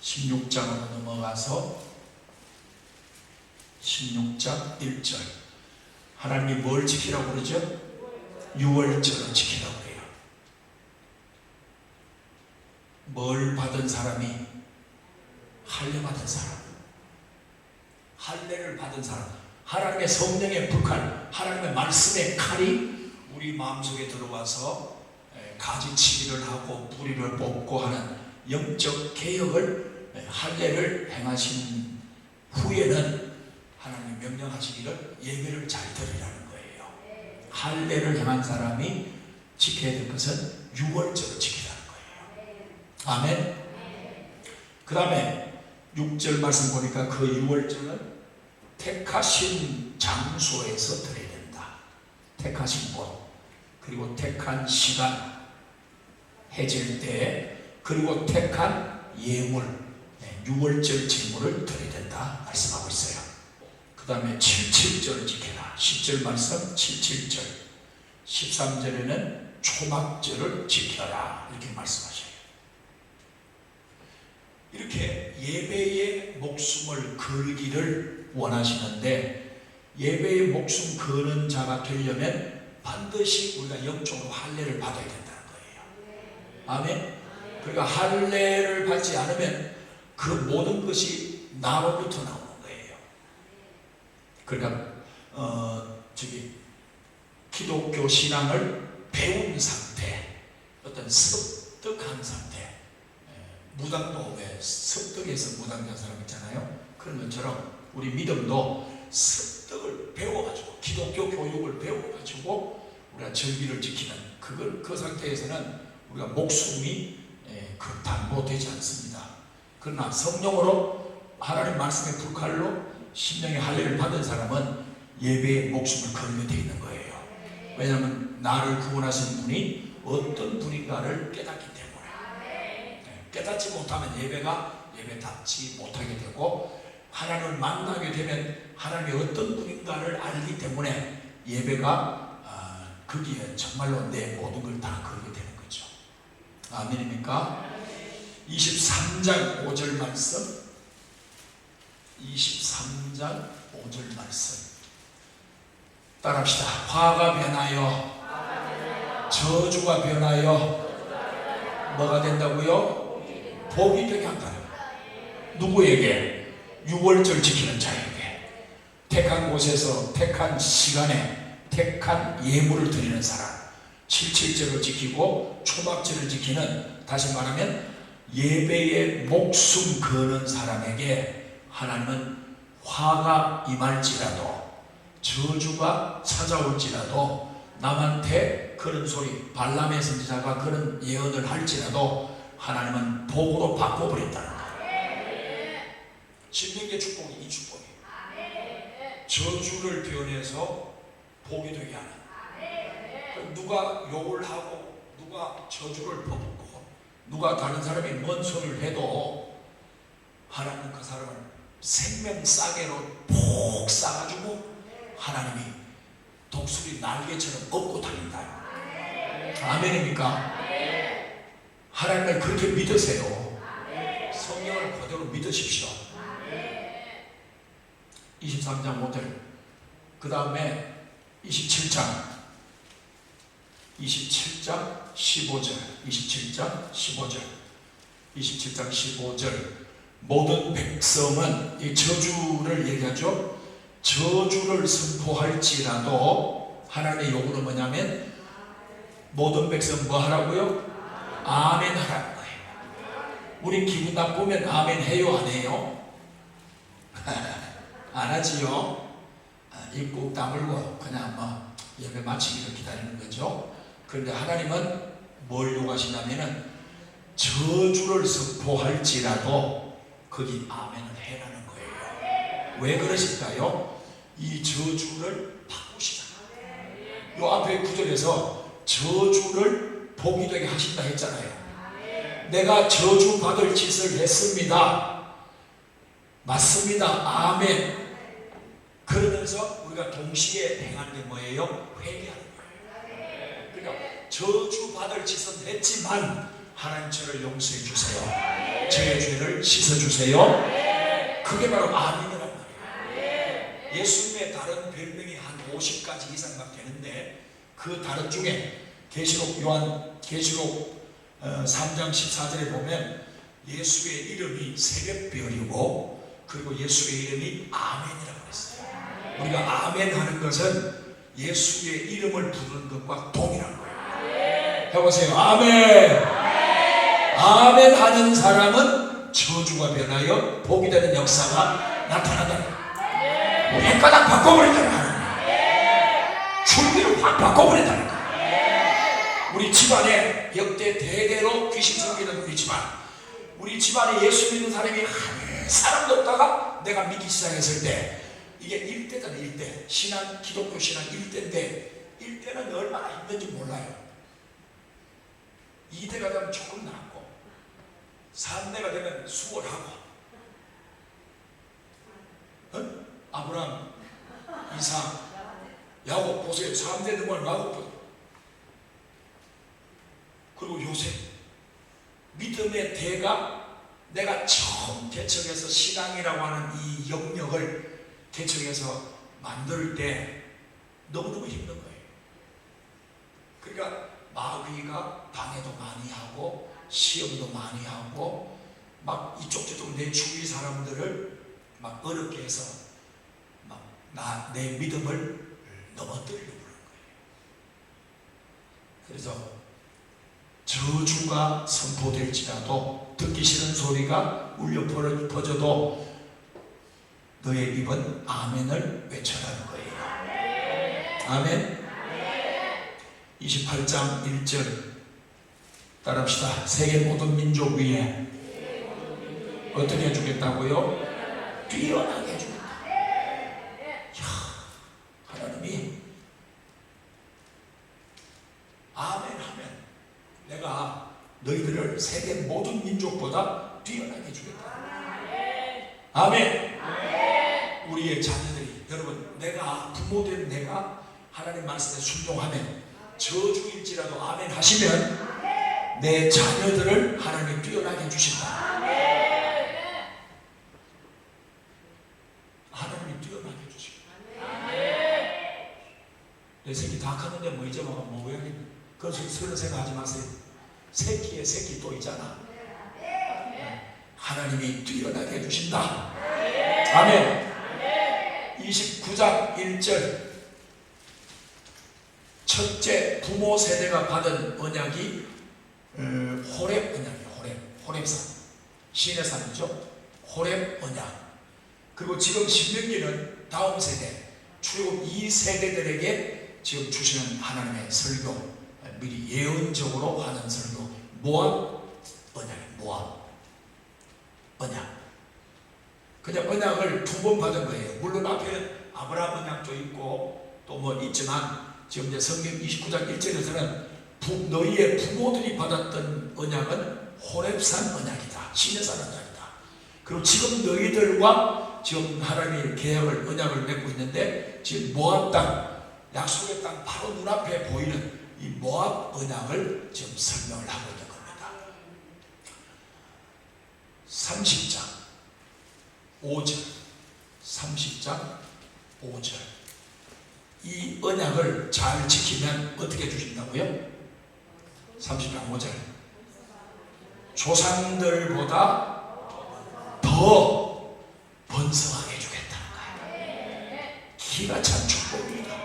16장으로 넘어가서 16장 1절, 하나님이 뭘 지키라고 그러죠? 유월절을 지키라고 해요. 뭘 받은 사람이? 할례 받은 사람, 할례를 받은 사람, 하나님의 성령의 불칼, 하나님의 말씀의 칼이 우리 마음속에 들어와서 가지치기를 하고 뿌리를 뽑고 하는 영적 개혁을, 할례를 행하신 후에는 하나님 명령하시기를 예배를 잘 드리라는 거예요. 할례를 행한 사람이 지켜야 될 것은 유월절을 지키라는 거예요. 아멘. 그 다음에 6절 말씀 보니까 그 유월절은 택하신 장소에서 드려야 된다. 택하신 곳, 그리고 택한 시간, 해질 때, 그리고 택한 예물, 유월절 제물을 드려야 된다 말씀하고 있어요. 그 다음에 77절을 지켜라. 10절 말씀 77절, 13절에는 초막절을 지켜라 이렇게 말씀하셔요. 이렇게 예배의 목숨을 걸기를 원하시는데, 예배의 목숨 거는 자가 되려면 반드시 우리가 영적으로 할례를 받아야 된다는 거예요. 아멘. 그러니까 할례를 받지 않으면 그 모든 것이 나로부터 나오는 거예요. 그러니까 기독교 신앙을 배운 상태, 어떤 습득한 상태, 무당도 왜 습득해서 무당된 사람 있잖아요. 그런 것처럼 우리 믿음도 습득을 배워가지고, 기독교 교육을 배워가지고 우리가 절기를 지키는 그 상태에서는 우리가 목숨이 담보되지 않습니다. 그러나 성령으로 하나님 말씀의 불칼로 심령의 할례를 받은 사람은 예배의 목숨을 걸게 되어 있는 거예요. 왜냐하면 나를 구원하신 분이 어떤 분인가를 깨닫기 때문에. 깨닫지 못하면 예배가 예배답지 못하게 되고, 하나님을 만나게 되면 하나님이 어떤 분인가를 알기 때문에 예배가 거기에 정말로 내 모든 걸 다 걸게 되는 거죠. 아멘입니까? 23장 5절 말씀, 23장 5절 말씀 따라합시다. 화가 변하여 저주가 변하여 뭐가 된다고요? 복이 되게 한다. 누구에게? 유월절 지키는 자에게. 택한 곳에서 택한 시간에 택한 예물을 드리는 사람, 77절을 지키고 초막절을 지키는, 다시 말하면 예배에 목숨 거는 사람에게 하나님은 화가 임할지라도, 저주가 찾아올지라도, 남한테 그런 소리, 발람의 선지자가 그런 예언을 할지라도 하나님은 복으로 바꿔버린다는 거예요. 신명기의 축복이 이 축복이에요. 저주를 변해서 복이 되게 하는. 누가 욕을 하고 누가 저주를 퍼붓고 누가 다른 사람이 뭔 소리를 해도 하나님은 그 사람을 생명싸개로 폭 싸가지고 하나님이 독수리 날개처럼 업고 다닌다. 아멘입니까? 하나님을 그렇게 믿으세요. 성령을 그대로 믿으십시오. 23장 5절, 그 다음에 27장 15절, 27장 15절, 모든 백성은 이 저주를 얘기하죠. 저주를 선포할지라도 하나님의 요구는 뭐냐면 모든 백성 뭐 하라고요? 아멘 하라는 거예요. 우리 기분 나쁘면 아멘 해요, 안 해요? 안 하지요. 입국 다물고 그냥 뭐 예배 마치기를 기다리는 거죠. 그런데 하나님은 뭘 요구하시냐면은 저주를 선포할지라도 거기 아멘을 해라는 거예요. 왜 그러실까요? 이 저주를 바꾸시잖아요. 요 앞에 구절에서 저주를 복이 되게 하신다 했잖아요. 내가 저주 받을 짓을 했습니다. 맞습니다. 아멘. 그러면서 우리가 동시에 행하는 게 뭐예요? 회개하는 거예요. 그러니까 저주 받을 짓은 했지만 하나님 저를 용서해 주세요. 제 죄를 씻어 주세요. 그게 바로 아멘이란 말이에요. 예수님의 다른 별명이 한 50가지 이상밖에 되는데 그 다른 중에 계시록 3장 14절에 보면 예수의 이름이 새벽별이고 그리고 예수의 이름이 아멘이라고 했어요. 우리가 아멘 하는 것은 예수의 이름을 부르는 것과 동일한 거예요. 해보세요. 아멘. 아멘 하는 사람은 저주가 변하여 복이 되는 역사가 나타난다. 우리 헷가닥 바꿔버린다. 준비를 확 바꿔버린다는 거예요. 우리 집안에 역대 대대로 귀신 섬기는 우리 집안에 예수 믿는 사람이 한 사람도 없다가 내가 믿기 시작했을 때 이게 일대잖아요. 일대. 기독교 신앙 일대인데 일대는 얼마나 힘든지 몰라요. 2대가 되면 조금 낫고 3대가 되면 수월하고 아브라함, 이삭, 야곱 보세요. 3대 등을 마고 그리고 요셉 믿음의 대가 내가 처음 개척해서 신앙이라고 하는 이 영역을 개척해서 만들 때 너무너무 힘든 거예요. 그러니까 마귀가 방해도 많이 하고 시험도 많이 하고 막 이쪽 저쪽 내 주위 사람들을 막 어렵게 해서 막 내 믿음을 넘어뜨리려고 그러는 거예요. 그래서 저주가 선포될지라도 듣기 싫은 소리가 울려 퍼져도 너의 입은 아멘을 외쳐라는 거예요. 아멘. 28장 1절 따라합시다. 세계 모든 민족 위에 어떻게 해주겠다고요? 뛰어나게 해주겠다. 하나님이 아멘 하면 내가 너희들을 세계 모든 민족보다 뛰어나게 해주겠다. 아멘. 우리의 자녀들이 여러분 내가 부모된 내가 하나님 말씀에 순종하면 저주일지라도 아멘 하시면 내 자녀들을 하나님 뛰어나게 해주신다. 하나님이 뛰어나게 해주신다. 내 새끼 다 컸는데 뭐 이제 뭐 왜 그것을 그런 생각하지 마세요. 새끼의 새끼 또 있잖아. 하나님이 뛰어나게 해주신다. 아멘. 29장 1절 첫째 부모 세대가 받은 언약이 호렙 언약이에요. 호렙산 신의 산이죠. 호렙 언약. 그리고 지금 신명기는 다음 세대 출애굽 2세대들에게 지금 주시는 하나님의 설교, 미리 예언적으로 하는 설교. 모압 언약이에요. 모압 언약. 그냥 언약을 2번 받은 거예요. 물론 앞에 아브라함 언약도 있고 또 뭐 있지만 지금 이제 성경 29장 1절에서는 너희의 부모들이 받았던 언약은 호렙산 언약이다. 시내산 언약이다. 그리고 지금 너희들과 지금 하나님이 계약을 언약을 맺고 있는데 지금 모압 땅, 약속의 땅 바로 눈앞에 보이는 이 모압 언약을 지금 설명을 하고 있는 겁니다. 30장 5절 30장 5절 이 언약을 잘 지키면 어떻게 해주신다고요? 30장 5절 조상들보다 더 번성하게 해주겠다는 거예요. 기가 찬 축복입니다.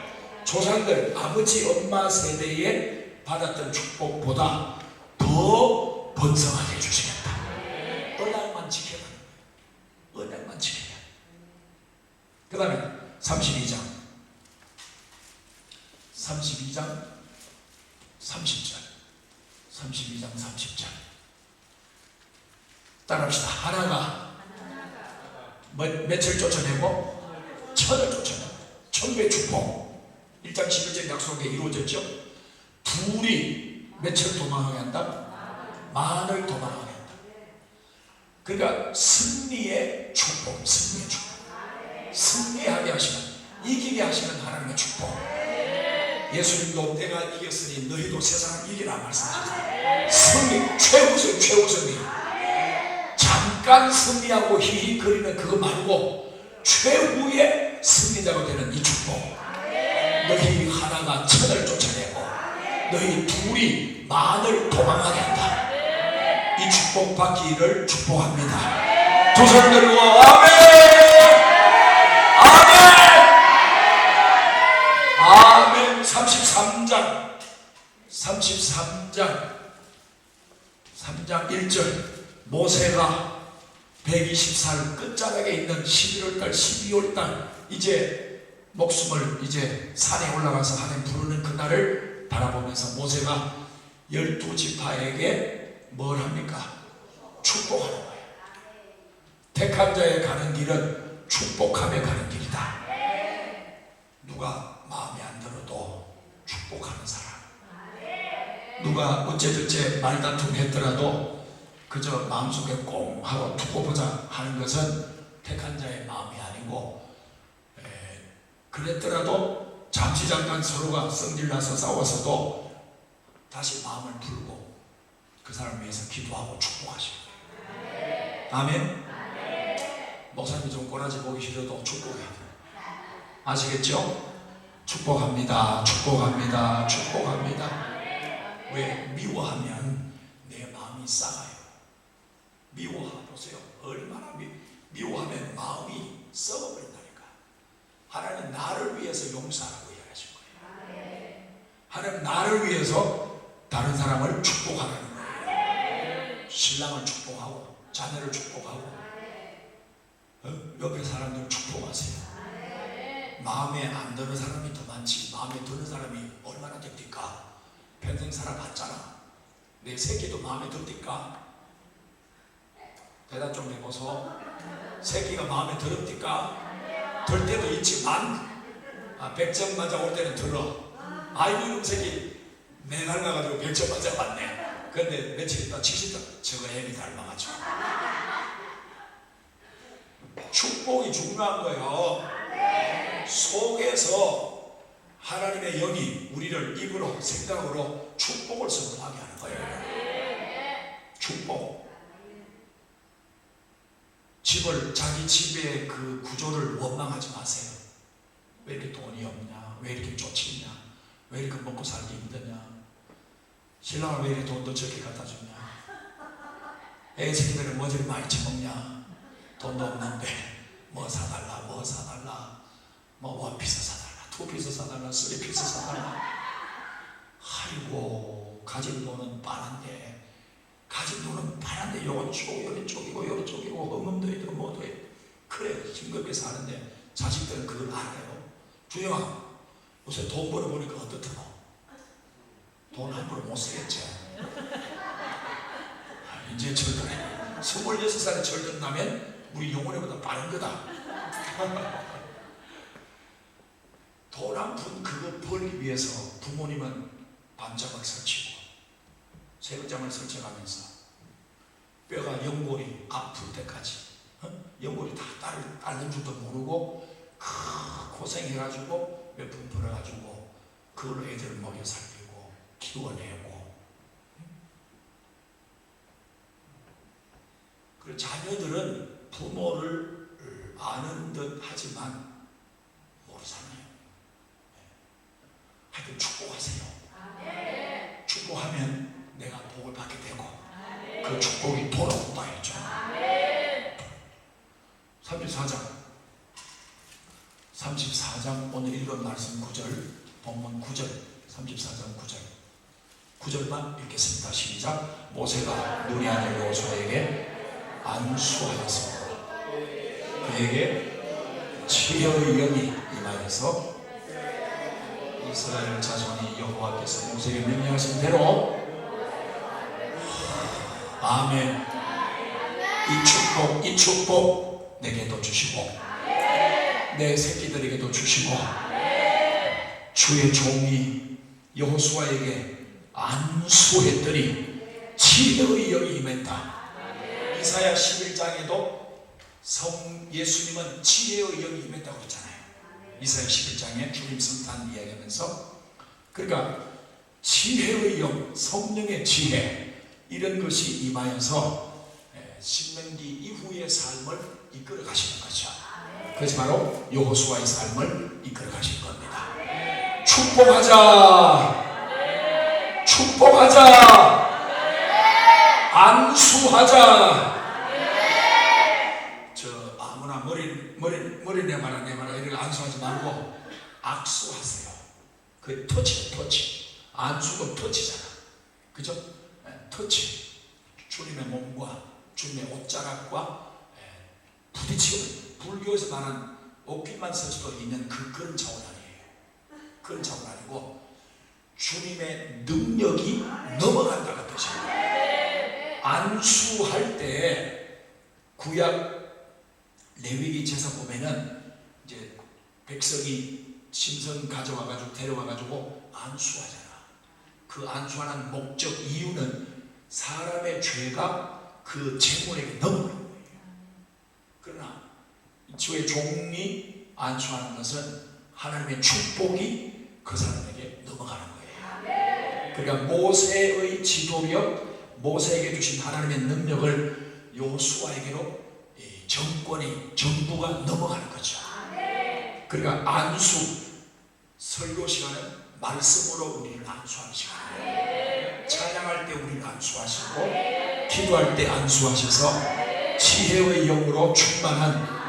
조상들 아버지 엄마 세대에 받았던 축복보다 더 번성하게 해주시겠다. 언약만 지켜라. 언약만 지켜라. 그 다음에 32장 32장 30절 따라합시다. 하나가 몇을 쫓아내고 천을 쫓아내고 천배의 축복. 1장 11절 약속에 이루어졌죠. 둘이 몇을 도망하게 한다? 만을 도망하게 한다. 그러니까 승리의 축복, 승리의 축복. 승리하게 하시는, 이기게 하시는 하나님의 축복. 예수님도 내가 이겼으니 너희도 세상을 이기라 말씀하셨어요. 승리, 최우선, 최우선이. 잠깐 승리하고 히히거리는 그거 말고 최후의 승리자가 되는 이 축복. 너희 하나가 천을 쫓아내고 너희 둘이 만을 도망하게 한다. 이 축복 받기를 축복합니다. 두 손 들고 아멘! 아멘! 아멘! 33장 3장 1절 모세가 120살 끝자락에 있는 11월달 12월달 이제 목숨을 이제 산에 올라가서 하나님 부르는 그날을 바라보면서 모세가 12지파에게 뭘 합니까? 축복하는 거예요. 택한 자에 가는 길은 축복하며 가는 길이다. 누가 마음에 안 들어도 축복하는 사람, 누가 어째저째 말다툼 했더라도 그저 마음속에 꽁 하고 두고 보자 하는 것은 택한 자의 마음이 아니고, 그랬더라도 잠시 잠깐 서로가 성질나서 싸워서도 다시 마음을 풀고 그 사람을 위해서 기도하고 축복하시고. 아멘. 목사님이 좀 꼬라지 보기 싫어도 축복해야 돼요. 아시겠죠? 축복합니다. 축복합니다. 축복합니다. 왜? 미워하면 내 마음이 썩어요. 미워하보세요. 얼마나 미워하면 마음이 썩어버린다니까. 하나님 나를 위해서 용서하라고 이야기하신 거예요. 하나님 나를 위해서 다른 사람을 축복하라는 거예요. 신랑을 축복하고 자녀를 축복하고 옆에 사람들 축복하세요. 마음에 안 드는 사람이 더 많지 마음에 드는 사람이 얼마나 됩니까? 평생 살아봤잖아. 내 새끼도 마음에 듭니까? 대답 좀 해보소. 새끼가 마음에 들었니까? 들 때도 있지만 100점 맞아올 때는 들어. 아이고 이놈 새끼 내 닮아가지고 100점 맞아봤네. 근데 며칠 있다 70점 저거 애미 닮아가지고. 축복이 중요한 거예요. 속에서 하나님의 영이 우리를 입으로 생각으로 축복을 선포하게 하는 거예요. 축복. 자기 집의 그 구조를 원망하지 마세요. 왜 이렇게 돈이 없냐? 왜 이렇게 좋지 않냐? 왜 이렇게 먹고 살기 힘드냐? 신랑은 왜 이렇게 돈도 적게 갖다 주냐? 애 새끼들은 뭐 저리 많이 처먹냐? 돈도 없는데 뭐 사달라 뭐 사달라 뭐 원피스 사달라 투피스 사달라 쓰리피스 사달라. 아이고 가진 돈은 빠른데 요건 쪼고 요건 쪼기고 요건 쪼기고 험험도 해도 뭐도 해. 그래 싱겁게 사는데 자식들은 그걸 알아요. 주영아 요새 돈 벌어보니까 어떻더노? 돈 함부로 못 쓰겠지. 이제 철드네. 26살에 철든다면 우리 영혼보다 빠른 거다. 돈 한 푼 그거 벌기 위해서 부모님은 밤잠을 설치고 새벽잠을 설쳐가면서 뼈가 연골이 아플 때까지 연골이 다 딸린 줄도 모르고 고생해가지고 몇 푼 벌어가지고 그걸로 애들을 먹여 살리고 키워내고. 그리고 자녀들은 부모를 아는 듯 하지만 모르잖아요. 하여튼 축복하세요. 축복하면 내가 복을 받게 되고 그 축복이 돌아온다 했죠. 34장 오늘 읽은 말씀 9절 본문 9절 34장 9절만 읽겠습니다. 시작. 모세가 눈의 아들 여호수아에게 안수하였습니다. 그에게 지혜의 영이 임하여서 이스라엘 자손이 여호와께서 모세에게 명령하신 대로 아멘. 이 축복 내게도 주시고 내 새끼들에게도 주시고 주의 종이 여호수아에게 안수했더니 지혜의 영이 임했다. 이사야 11장에도 예수님은 지혜의 영이 임했다고 그랬잖아요. 이사야 11장에 주님 성탄 이야기하면서, 그러니까 지혜의 영, 성령의 지혜, 이런 것이 임하여서 신명기 이후의 삶을 이끌어 가시는 거죠. 그것이 바로 여호수아의 삶을 이끌어 가실 겁니다. 축복하자, 축복하자, 안수하자. 저 아무나 머리 내마라 이렇게 안수하지 말고 악수하세요. 그 터치. 안수가 터치잖아. 그죠? 터치. 주님의 몸과 주님의 옷자락과 부딪히고, 불교에서 말하는 옷깃만 서지도 있는 그런 차원 아니에요. 그런 차원 아니고 주님의 능력이 넘어간다는 뜻이에요. 안수할 때 구약 레위기 제사 보면은 이제 백성이 짐승 가져와가지고 데려와가지고 안수하잖아. 그 안수하는 목적 이유는 사람의 죄가 그 제물에게 넘어가는 거예요. 그러나 주의 종이 안수하는 것은 하나님의 축복이 그 사람에게 넘어가는 거예요. 그러니까 모세의 지도력, 모세에게 주신 하나님의 능력을 여호수아에게로 정부가 넘어가는 거죠. 그러니까 안수, 설교 시간은 말씀으로 우리를 안수하는 시간이에요. 찬양할 때 우리를 안수하시고 기도할 때 안수하셔서 지혜의 영으로 충만한